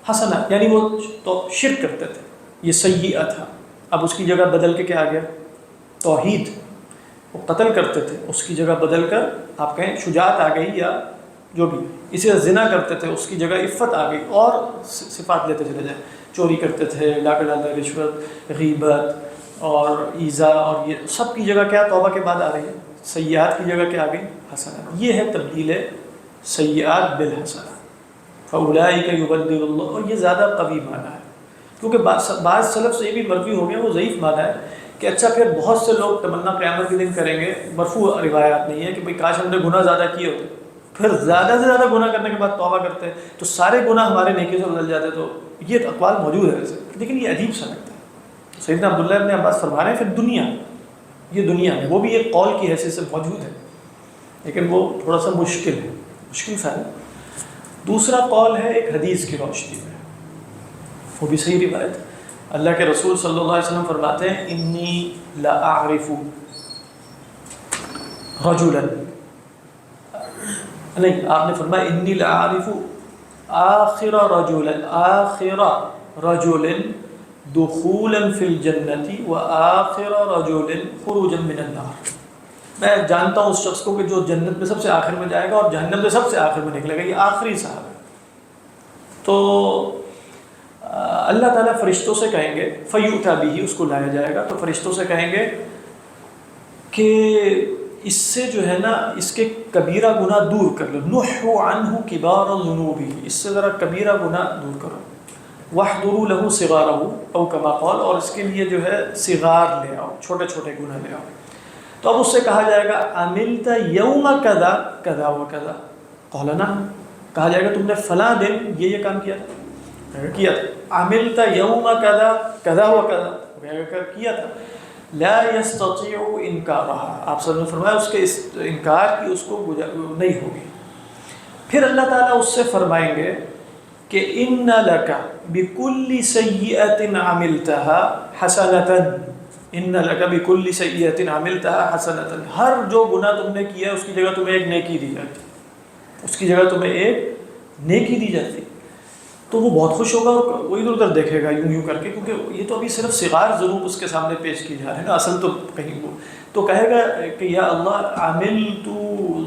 حسنات، یعنی وہ تو شرک کرتے تھے، یہ سیئہ تھا، اب اس کی جگہ بدل کے کیا آ گیا؟ توحید۔ وہ قتل کرتے تھے، اس کی جگہ بدل کر آپ کہیں شجاعت آ گئی یا جو بھی، اسی طرح زنا کرتے تھے اس کی جگہ عفت آ گئی، اور صفات لیتے چلے جائیں، چوری کرتے تھے، لاکھ ڈالر رشوت، غیبت اور ایذا، اور یہ سب کی جگہ کیا توبہ کے بعد آ رہی ہے؟ سیئات کی جگہ کیا آ گئی؟ حسنات۔ یہ ہے تبدیل سیئات بالحسنات، فاولئک یبدل اللہ، اور یہ زیادہ قوی معنی ہے، کیونکہ بعض سلف سے یہ بھی مروی ہو گیا، وہ ضعیف معنی ہے کہ اچھا پھر بہت سے لوگ تمنا قیامت کے دن کریں گے، مرفوع روایات نہیں ہے کہ بھئی کاش ہم نے گناہ زیادہ کیے ہوتے، پھر زیادہ سے زیادہ گناہ کرنے کے بعد توبہ کرتے ہیں تو سارے گناہ ہمارے نیکی سے بدل جاتے، تو یہ اقوال موجود ہے ویسے، لیکن یہ عجیب سا لگتا ہے۔ سیدنا عبداللہ ابن عباس فرما رہے ہیں پھر دنیا، یہ دنیا ہے، وہ بھی ایک قول کی حیثیت سے موجود ہے، لیکن وہ تھوڑا سا مشکل ہے، مشکل سا ہے۔ دوسرا قول ہے ایک حدیث کی روشنی میں، وہ بھی صحیح روایت ہے، اللہ کے رسول صلی اللہ علیہ وسلم فرماتے ہیں انی لا اعرف رجلا، نہیں آپ نے فرمایا انی لا اعرف آخر رجل دخولا فی الجنة وآخر رجل خروجا من النار، میں جانتا ہوں اس شخص کو کہ جو جنت میں سب سے آخر میں جائے گا اور جہنم میں سب سے آخر میں نکلے گا، یہ آخری صاحب ہے۔ تو اللہ تعالیٰ فرشتوں سے کہیں گے فیؤتی بہ، اس کو لایا جائے گا، تو فرشتوں سے کہیں گے کہ اس سے جو ہے نا اس کے کبیرہ گناہ دور کر لو، نحو عنہ کبار الذنوب، اس سے ذرا کبیرہ گناہ دور کرو، واحضروا له صغارہ او کما قال، اور اس کے لیے جو ہے صغار لے آؤ، چھوٹے چھوٹے گناہ لے آؤ۔ تو اب اس سے کہا جائے گا عملت یوم کذا کذا و کذا، قال نعم، کہا جائے گا تم نے فلاں دن یہ کام کیا تھا، عملت یوم کذا کذا و کذا، کیا تھا، لا یستطیع انکارہا، آپ صلی اللہ علیہ وسلم نے فرمایا اس کے انکار کی اس کو نہیں ہوگی۔ پھر اللہ تعالیٰ اس سے فرمائیں گے کہ ان لک بکل سیئۃ عملتها حسنۃ، ان لک بکل سیئۃ عملتها حسنۃ، ہر جو گناہ تم نے کیا ہے اس کی جگہ تمہیں ایک نیکی دی جاتی، اس کی جگہ تمہیں ایک نیکی دی جاتی۔ تو وہ بہت خوش ہوگا اور وہ ادھر ادھر دیکھے گا یوں یوں کر کے، کیونکہ یہ تو ابھی صرف صغار ذنوب اس کے سامنے پیش کی جا رہے ہیں نا، اصل تو کہیں وہ تو کہے گا کہ یا اللہ عملت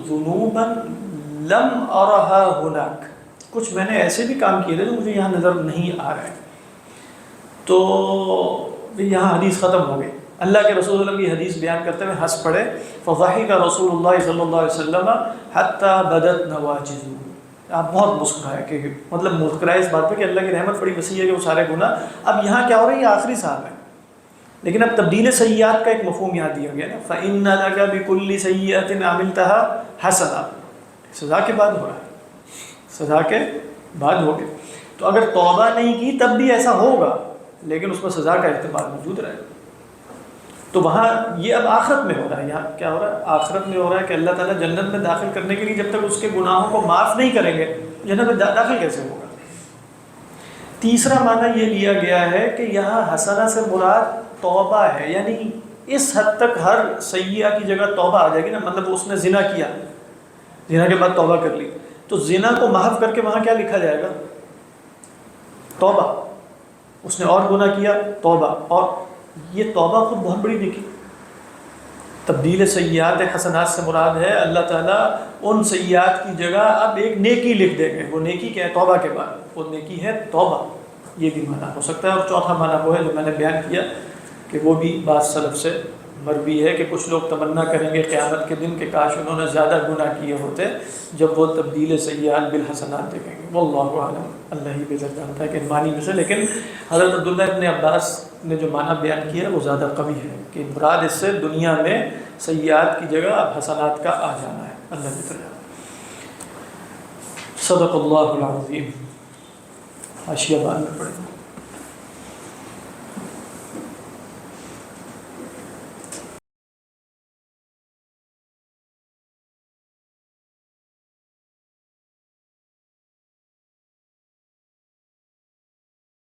ذنوبا لم ارہا ہناک، کچھ میں نے ایسے بھی کام کیے تھے جو مجھے یہاں نظر نہیں آ رہے۔ تو یہاں حدیث ختم ہو گئی، اللہ کے رسول اللہ کی حدیث بیان کرتے ہوئے ہنس پڑے، فضحک رسول اللہ صلی اللہ علیہ وسلم حتی بدت نواجذہ، آپ بہت مسکرائے، کہ مطلب مسکرائے اس بات پہ کہ اللہ کی رحمت بڑی وسیع ہے کہ وہ سارے گناہ، اب یہاں کیا ہو رہا ہے، یہ آخری صاحب ہے، لیکن اب تبدیل سیئات کا ایک مفہوم یاد دیا گیا نا، فإن لک بکل سیئۃ عملتها حسنہ، سزا کے بعد ہو رہا ہے، سزا کے بعد ہو گیا، تو اگر توبہ نہیں کی تب بھی ایسا ہوگا، لیکن اس میں سزا کا احتمال موجود رہے گا۔ تو وہاں یہ اب آخرت میں ہو رہا ہے، یہاں کیا ہو رہا ہے، آخرت میں ہو رہا ہے کہ اللہ تعالیٰ جنت میں داخل کرنے کے لیے جب تک اس کے گناہوں کو معاف نہیں کریں گے جنت میں داخل کیسے ہوگا۔ تیسرا معنی یہ لیا گیا ہے کہ یہاں حسنہ سے مراد توبہ ہے، یعنی اس حد تک ہر سیئہ کی جگہ توبہ آ جائے گی نا، مطلب اس نے زنا کیا، زنا کے بعد توبہ کر لی، تو زنا کو محو کر کے وہاں کیا لکھا جائے گا، توبہ، اس نے اور گناہ کیا توبہ، اور یہ توبہ خود بہت بڑی نیکی۔ تبدیل سیئات حسنات سے مراد ہے اللہ تعالیٰ ان سیئات کی جگہ اب ایک نیکی لکھ دیں گے، وہ نیکی کیا ہے، توبہ کے بعد وہ نیکی ہے توبہ، یہ بھی معنی ہو سکتا ہے۔ اور چوتھا معنی وہ ہے جو میں نے بیان کیا کہ وہ بھی بعض سلف سے مروی ہے کہ کچھ لوگ تمنا کریں گے قیامت کے دن کہ کاش انہوں نے زیادہ گناہ کیے ہوتے جب وہ تبدیل سیئات بالحسنات دیکھیں گے، واللہ اعلم، اللہ ہی بہتر جانتا ہے کہ معنی میں سے، لیکن حضرت عبداللہ ابن عباس نے جو معنی بیان کیا ہے وہ زیادہ قوی ہے کہ مراد اس سے دنیا میں سیئات کی جگہ اب حسنات کا آ جانا ہے، اللہ بہتر جانتا ہے۔ صدق اللہ العظیم۔ حاشیہ بعد میں پڑھیں گے۔